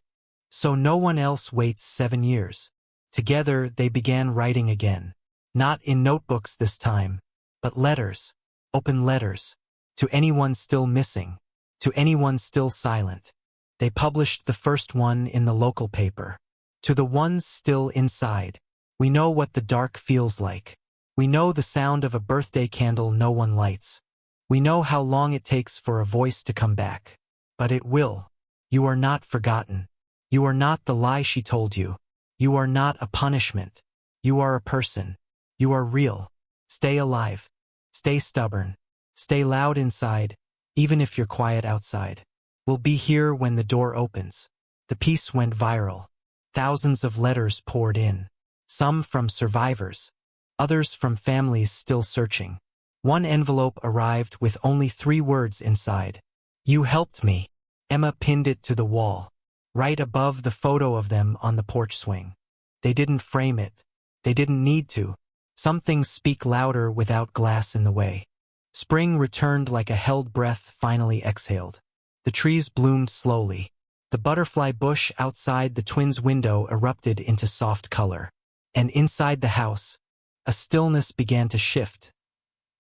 "So no one else waits 7 years." Together they began writing again. Not in notebooks this time, but letters. Open letters. To anyone still missing. To anyone still silent. They published the first one in the local paper. "To the ones still inside. We know what the dark feels like. We know the sound of a birthday candle no one lights. We know how long it takes for a voice to come back. But it will. You are not forgotten. You are not the lie she told you. You are not a punishment. You are a person. You are real. Stay alive. Stay stubborn. Stay loud inside, even if you're quiet outside. We'll be here when the door opens." The piece went viral. Thousands of letters poured in. Some from survivors. Others from families still searching. One envelope arrived with only 3 words inside. "You helped me." Emma pinned it to the wall, right above the photo of them on the porch swing. They didn't frame it. They didn't need to. Some things speak louder without glass in the way. Spring returned like a held breath finally exhaled. The trees bloomed slowly. The butterfly bush outside the twins' window erupted into soft color. And inside the house, a stillness began to shift.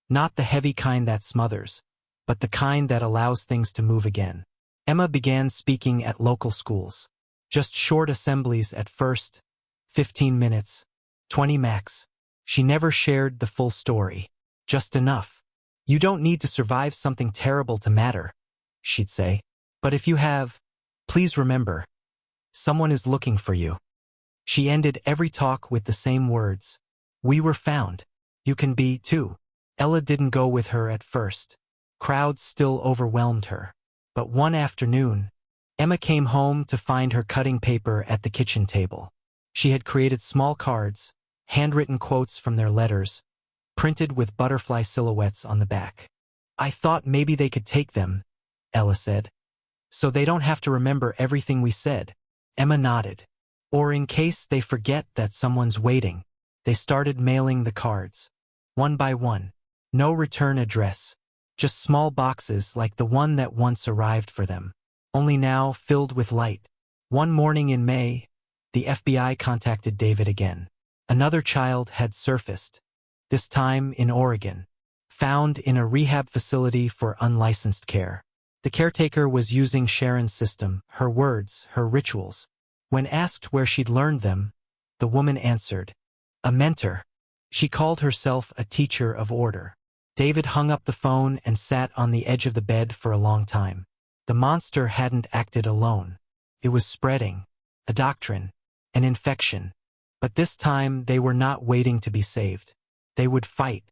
Not the heavy kind that smothers, but the kind that allows things to move again. Emma began speaking at local schools. Just short assemblies at first, 15 minutes, 20 max. She never shared the full story. Just enough. "You don't need to survive something terrible to matter," she'd say. "But if you have, please remember, someone is looking for you." She ended every talk with the same words. "We were found. You can be, too." Ella didn't go with her at first. Crowds still overwhelmed her. But one afternoon, Emma came home to find her cutting paper at the kitchen table. She had created small cards, handwritten quotes from their letters, printed with butterfly silhouettes on the back. "I thought maybe they could take them," Ella said. "So they don't have to remember everything we said." Emma nodded. "Or in case they forget that someone's waiting." They started mailing the cards. One by one. No return address. Just small boxes like the one that once arrived for them. Only now filled with light. One morning in May, the FBI contacted David again. Another child had surfaced. This time in Oregon. Found in a rehab facility for unlicensed care. The caretaker was using Sharon's system, her words, her rituals. When asked where she'd learned them, the woman answered, "A mentor." She called herself a teacher of order. David hung up the phone and sat on the edge of the bed for a long time. The monster hadn't acted alone. It was spreading. A doctrine. An infection. But this time they were not waiting to be saved. They would fight.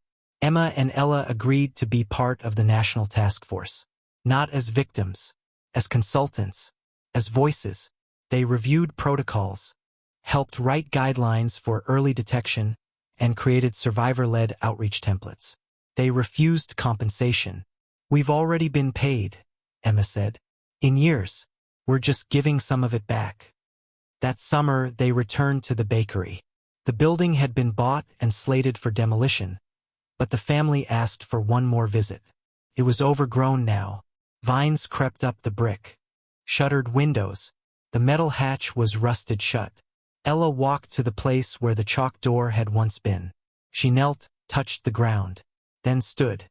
Emma and Ella agreed to be part of the National Task Force. Not as victims. As consultants. As voices. They reviewed protocols, helped write guidelines for early detection, and created survivor-led outreach templates. They refused compensation. "We've already been paid," Emma said. "In years. We're just giving some of it back." That summer, they returned to the bakery. The building had been bought and slated for demolition, but the family asked for one more visit. It was overgrown now. Vines crept up the brick. Shuttered windows. The metal hatch was rusted shut. Ella walked to the place where the chalk door had once been. She knelt, touched the ground, then stood.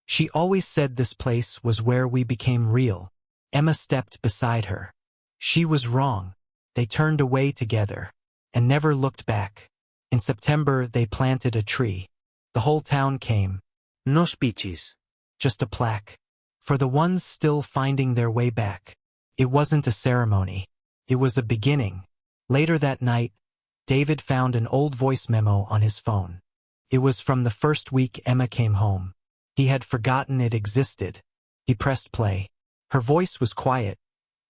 "She always said this place was where we became real." Emma stepped beside her. She was wrong. They turned away together, and never looked back. In September, they planted a tree. The whole town came. No speeches. Just a plaque. For the ones still finding their way back. It wasn't a ceremony. It was a beginning. Later that night, David found an old voice memo on his phone. It was from the first week Emma came home. He had forgotten it existed. He pressed play. Her voice was quiet,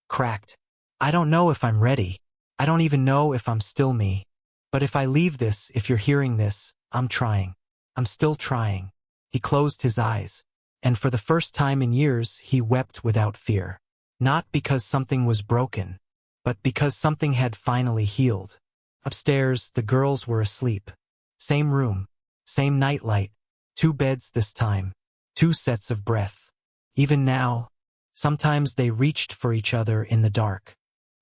cracked. "I don't know if I'm ready. I don't even know if I'm still me. But if I leave this, if you're hearing this, I'm trying. I'm still trying." He closed his eyes, and for the first time in years, he wept without fear. Not because something was broken, but because something had finally healed. Upstairs, the girls were asleep. Same room, same nightlight, 2 beds this time, 2 sets of breath. Even now, sometimes they reached for each other in the dark.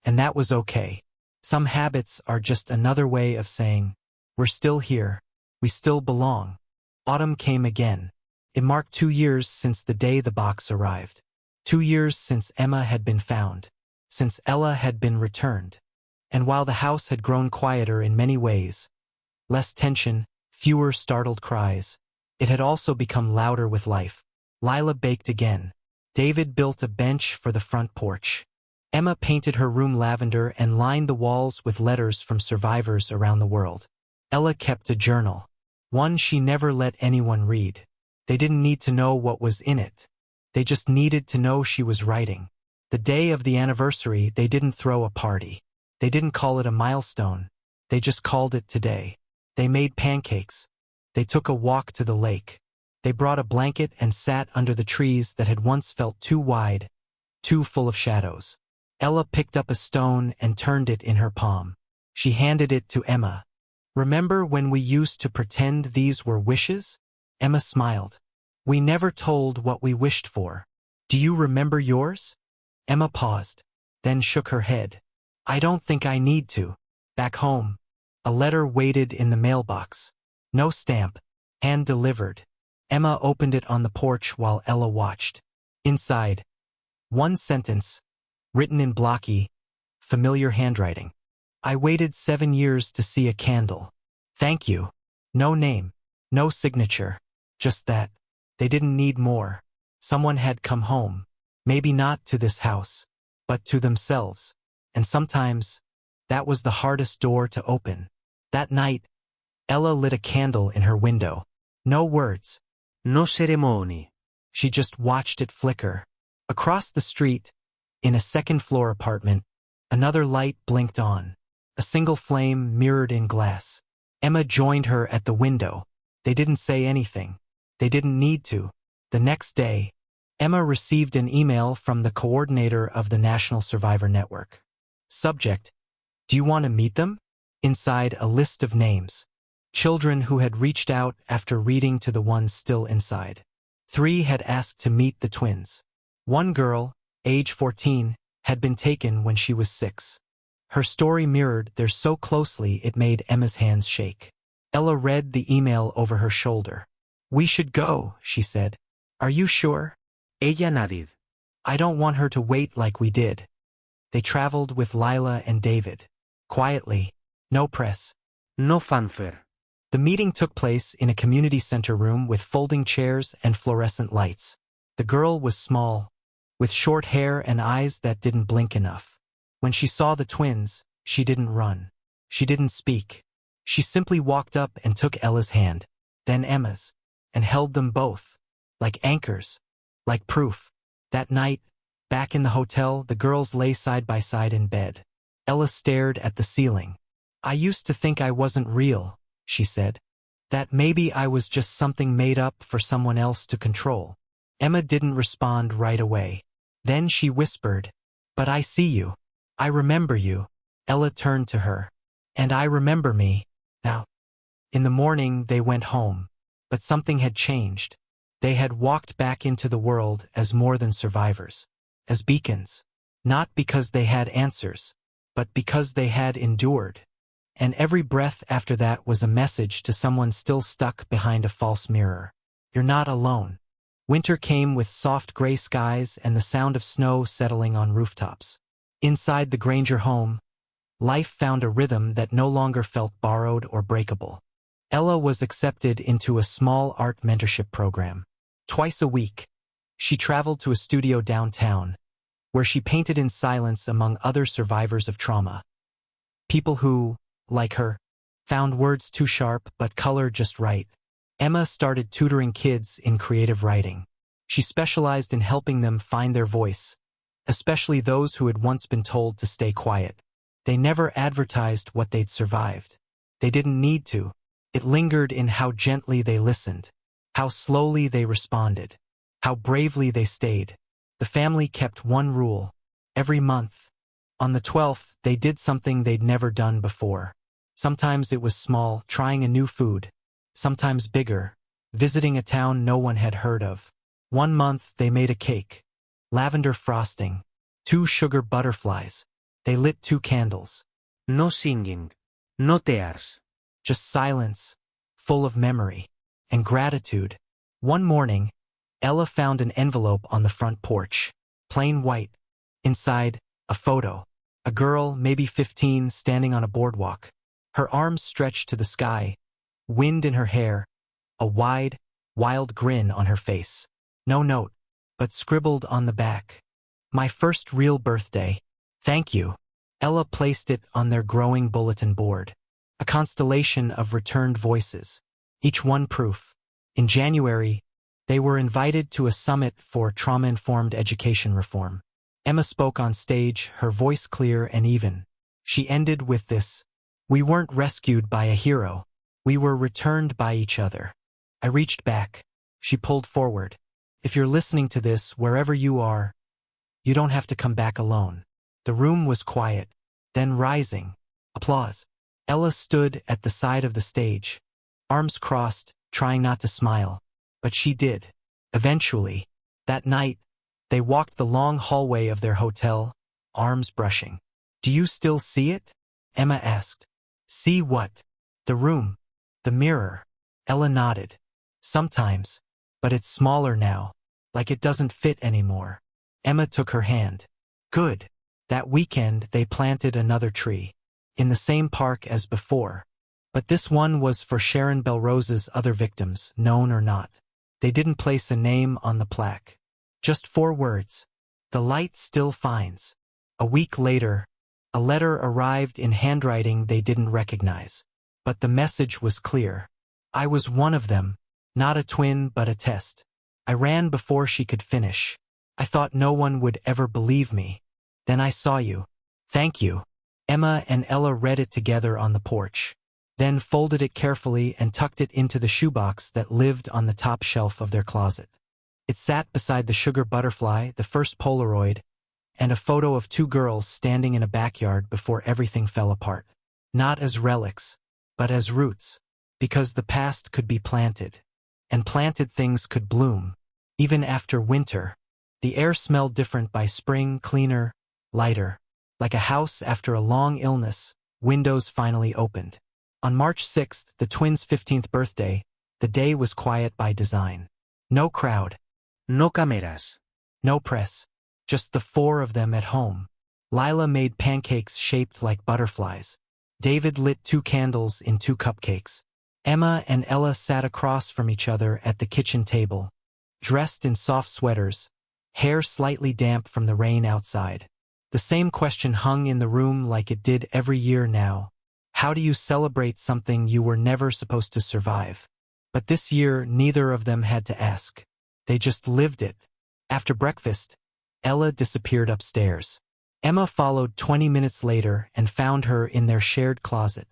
And that was okay. Some habits are just another way of saying, we're still here, we still belong. Autumn came again. It marked 2 years since the day the box arrived. 2 years since Emma had been found. Since Ella had been returned. And while the house had grown quieter in many ways, less tension, fewer startled cries, it had also become louder with life. Lila baked again. David built a bench for the front porch. Emma painted her room lavender and lined the walls with letters from survivors around the world. Ella kept a journal. One she never let anyone read. They didn't need to know what was in it. They just needed to know she was writing. The day of the anniversary, they didn't throw a party. They didn't call it a milestone. They just called it today. They made pancakes. They took a walk to the lake. They brought a blanket and sat under the trees that had once felt too wide, too full of shadows. Ella picked up a stone and turned it in her palm. She handed it to Emma. "Remember when we used to pretend these were wishes?" Emma smiled. "We never told what we wished for. Do you remember yours?" Emma paused, then shook her head. "I don't think I need to." Back home, a letter waited in the mailbox. No stamp, hand-delivered. Emma opened it on the porch while Ella watched. Inside, one sentence, written in blocky, familiar handwriting. "I waited 7 years to see a candle. Thank you." No name, no signature, just that. They didn't need more. Someone had come home. Maybe not to this house, but to themselves. And sometimes, that was the hardest door to open. That night, Ella lit a candle in her window. No words. No ceremony. She just watched it flicker. Across the street, in a second-floor apartment, another light blinked on. A single flame mirrored in glass. Emma joined her at the window. They didn't say anything. They didn't need to. The next day, Emma received an email from the coordinator of the National Survivor Network. Subject: "Do you want to meet them?" Inside, a list of names. Children who had reached out after reading to the ones still inside. 3 had asked to meet the twins. 1 girl, age 14, had been taken when she was 6. Her story mirrored theirs so closely it made Emma's hands shake. Ella read the email over her shoulder. "We should go," she said. "Are you sure?" Ella nadie. "I don't want her to wait like we did." They traveled with Lila and David. Quietly. No press. No fanfare. The meeting took place in a community center room with folding chairs and fluorescent lights. The girl was small, with short hair and eyes that didn't blink enough. When she saw the twins, she didn't run. She didn't speak. She simply walked up and took Ella's hand, then Emma's, and held them both, like anchors, like proof. That night, back in the hotel, the girls lay side by side in bed. Ella stared at the ceiling. "I used to think I wasn't real," she said. "That maybe I was just something made up for someone else to control." Emma didn't respond right away. Then she whispered, "But I see you. I remember you." Ella turned to her. "And I remember me, now." In the morning they went home, but something had changed. They had walked back into the world as more than survivors, as beacons, not because they had answers, but because they had endured. And every breath after that was a message to someone still stuck behind a false mirror. You're not alone. Winter came with soft gray skies and the sound of snow settling on rooftops. Inside the Granger home, life found a rhythm that no longer felt borrowed or breakable. Ella was accepted into a small art mentorship program. Twice a week, she traveled to a studio downtown, where she painted in silence among other survivors of trauma. People who, like her, found words too sharp but color just right. Emma started tutoring kids in creative writing. She specialized in helping them find their voice, especially those who had once been told to stay quiet. They never advertised what they'd survived. They didn't need to. It lingered in how gently they listened, how slowly they responded, how bravely they stayed. The family kept one rule. Every month, on the 12th, they did something they'd never done before. Sometimes it was small, trying a new food. Sometimes bigger, visiting a town no one had heard of. One month they made a cake. Lavender frosting. 2 sugar butterflies. They lit 2 candles. No singing. No tears. Just silence, full of memory and gratitude. One morning, Ella found an envelope on the front porch. Plain white. Inside, a photo. A girl, maybe 15, standing on a boardwalk. Her arms stretched to the sky. Wind in her hair. A wide, wild grin on her face. No note, but scribbled on the back. "My first real birthday. Thank you." Ella placed it on their growing bulletin board. A constellation of returned voices, each one proof. In January, they were invited to a summit for trauma-informed education reform. Emma spoke on stage, her voice clear and even. She ended with this: "We weren't rescued by a hero. We were returned by each other." I reached back. She pulled forward. "If you're listening to this, wherever you are, you don't have to come back alone." The room was quiet, then rising. Applause. Ella stood at the side of the stage, arms crossed, trying not to smile. But she did. Eventually, that night, they walked the long hallway of their hotel, arms brushing. "Do you still see it?" Emma asked. "See what?" "The room. The mirror." Ella nodded. "Sometimes, but it's smaller now, like it doesn't fit anymore." Emma took her hand. "Good." That weekend, they planted another tree, in the same park as before. But this one was for Sharon Belrose's other victims, known or not. They didn't place a name on the plaque. Just 4 words. "The light still finds." A week later, a letter arrived in handwriting they didn't recognize. But the message was clear. "I was one of them, not a twin but a test. I ran before she could finish. I thought no one would ever believe me. Then I saw you. Thank you." Emma and Ella read it together on the porch, then folded it carefully and tucked it into the shoebox that lived on the top shelf of their closet. It sat beside the sugar butterfly, the first Polaroid, and a photo of 2 girls standing in a backyard before everything fell apart. Not as relics, but as roots, because the past could be planted, and planted things could bloom. Even after winter, the air smelled different by spring, cleaner, lighter. Like a house after a long illness, windows finally opened. On March 6th, the twins' 15th birthday, the day was quiet by design. No crowd. No cameras. No press. Just the 4 of them at home. Lila made pancakes shaped like butterflies. David lit 2 candles in 2 cupcakes. Emma and Ella sat across from each other at the kitchen table, dressed in soft sweaters, hair slightly damp from the rain outside. The same question hung in the room like it did every year now. How do you celebrate something you were never supposed to survive? But this year, neither of them had to ask. They just lived it. After breakfast, Ella disappeared upstairs. Emma followed 20 minutes later and found her in their shared closet,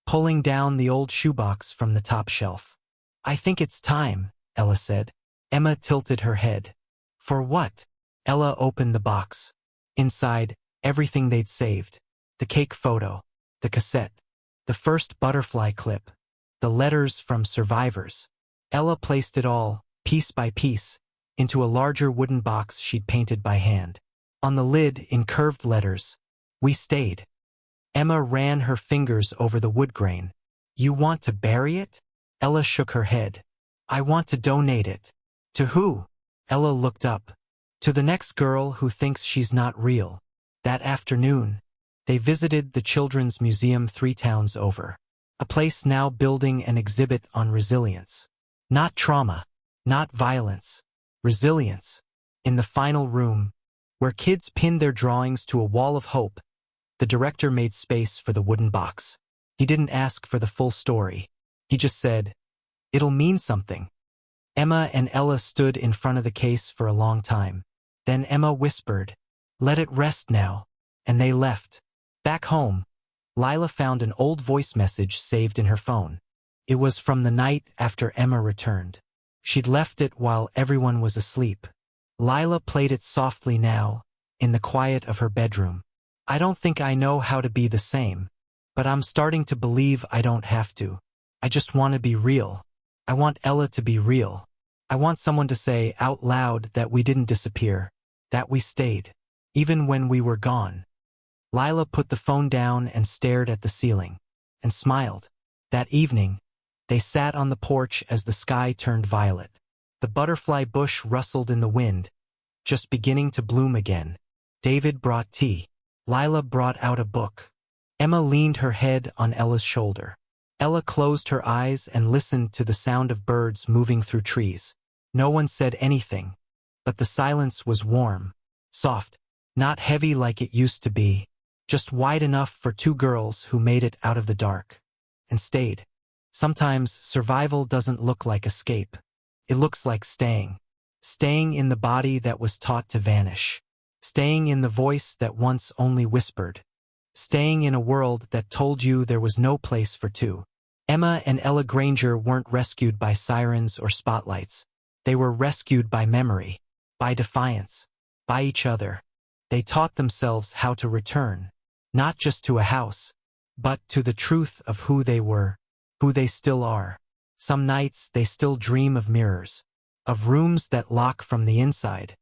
pulling down the old shoebox from the top shelf. "I think it's time," Ella said. Emma tilted her head. "For what?" Ella opened the box. Inside, everything they'd saved. The cake photo, the cassette, the first butterfly clip, the letters from survivors. Ella placed it all, piece by piece, into a larger wooden box she'd painted by hand. On the lid, in curved letters, "We stayed." Emma ran her fingers over the wood grain. "You want to bury it?" Ella shook her head. "I want to donate it." "To who?" Ella looked up. "To the next girl who thinks she's not real." That afternoon, they visited the Children's Museum 3 towns over, a place now building an exhibit on resilience. Not trauma, not violence, resilience. In the final room, where kids pinned their drawings to a wall of hope, the director made space for the wooden box. He didn't ask for the full story. He just said, "It'll mean something." Emma and Ella stood in front of the case for a long time. Then Emma whispered, "Let it rest now," and they left. Back home, Lila found an old voice message saved in her phone. It was from the night after Emma returned. She'd left it while everyone was asleep. Lila played it softly now, in the quiet of her bedroom. "I don't think I know how to be the same, but I'm starting to believe I don't have to. I just want to be real. I want Ella to be real. I want someone to say out loud that we didn't disappear, that we stayed, even when we were gone." Lila put the phone down and stared at the ceiling, and smiled. That evening, they sat on the porch as the sky turned violet. The butterfly bush rustled in the wind, just beginning to bloom again. David brought tea. Lila brought out a book. Emma leaned her head on Ella's shoulder. Ella closed her eyes and listened to the sound of birds moving through trees. No one said anything, but the silence was warm, soft, not heavy like it used to be, just wide enough for 2 girls who made it out of the dark and stayed. Sometimes survival doesn't look like escape. It looks like staying. Staying in the body that was taught to vanish. Staying in the voice that once only whispered. Staying in a world that told you there was no place for two. Emma and Ella Granger weren't rescued by sirens or spotlights. They were rescued by memory, by defiance, by each other. They taught themselves how to return, not just to a house, but to the truth of who they were, who they still are. Some nights they still dream of mirrors, of rooms that lock from the inside,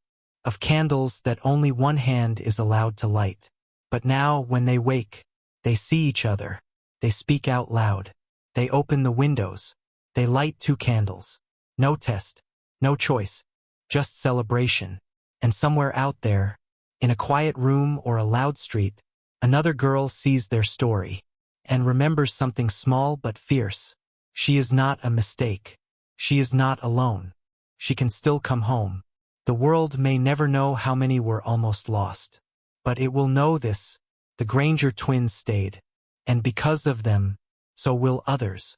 of candles that only one hand is allowed to light. But now, when they wake, they see each other. They speak out loud. They open the windows. They light 2 candles. No test, no choice, just celebration. And somewhere out there, in a quiet room or a loud street, another girl sees their story and remembers something small but fierce. She is not a mistake. She is not alone. She can still come home. The world may never know how many were almost lost. But it will know this: the Granger twins stayed. And because of them, so will others.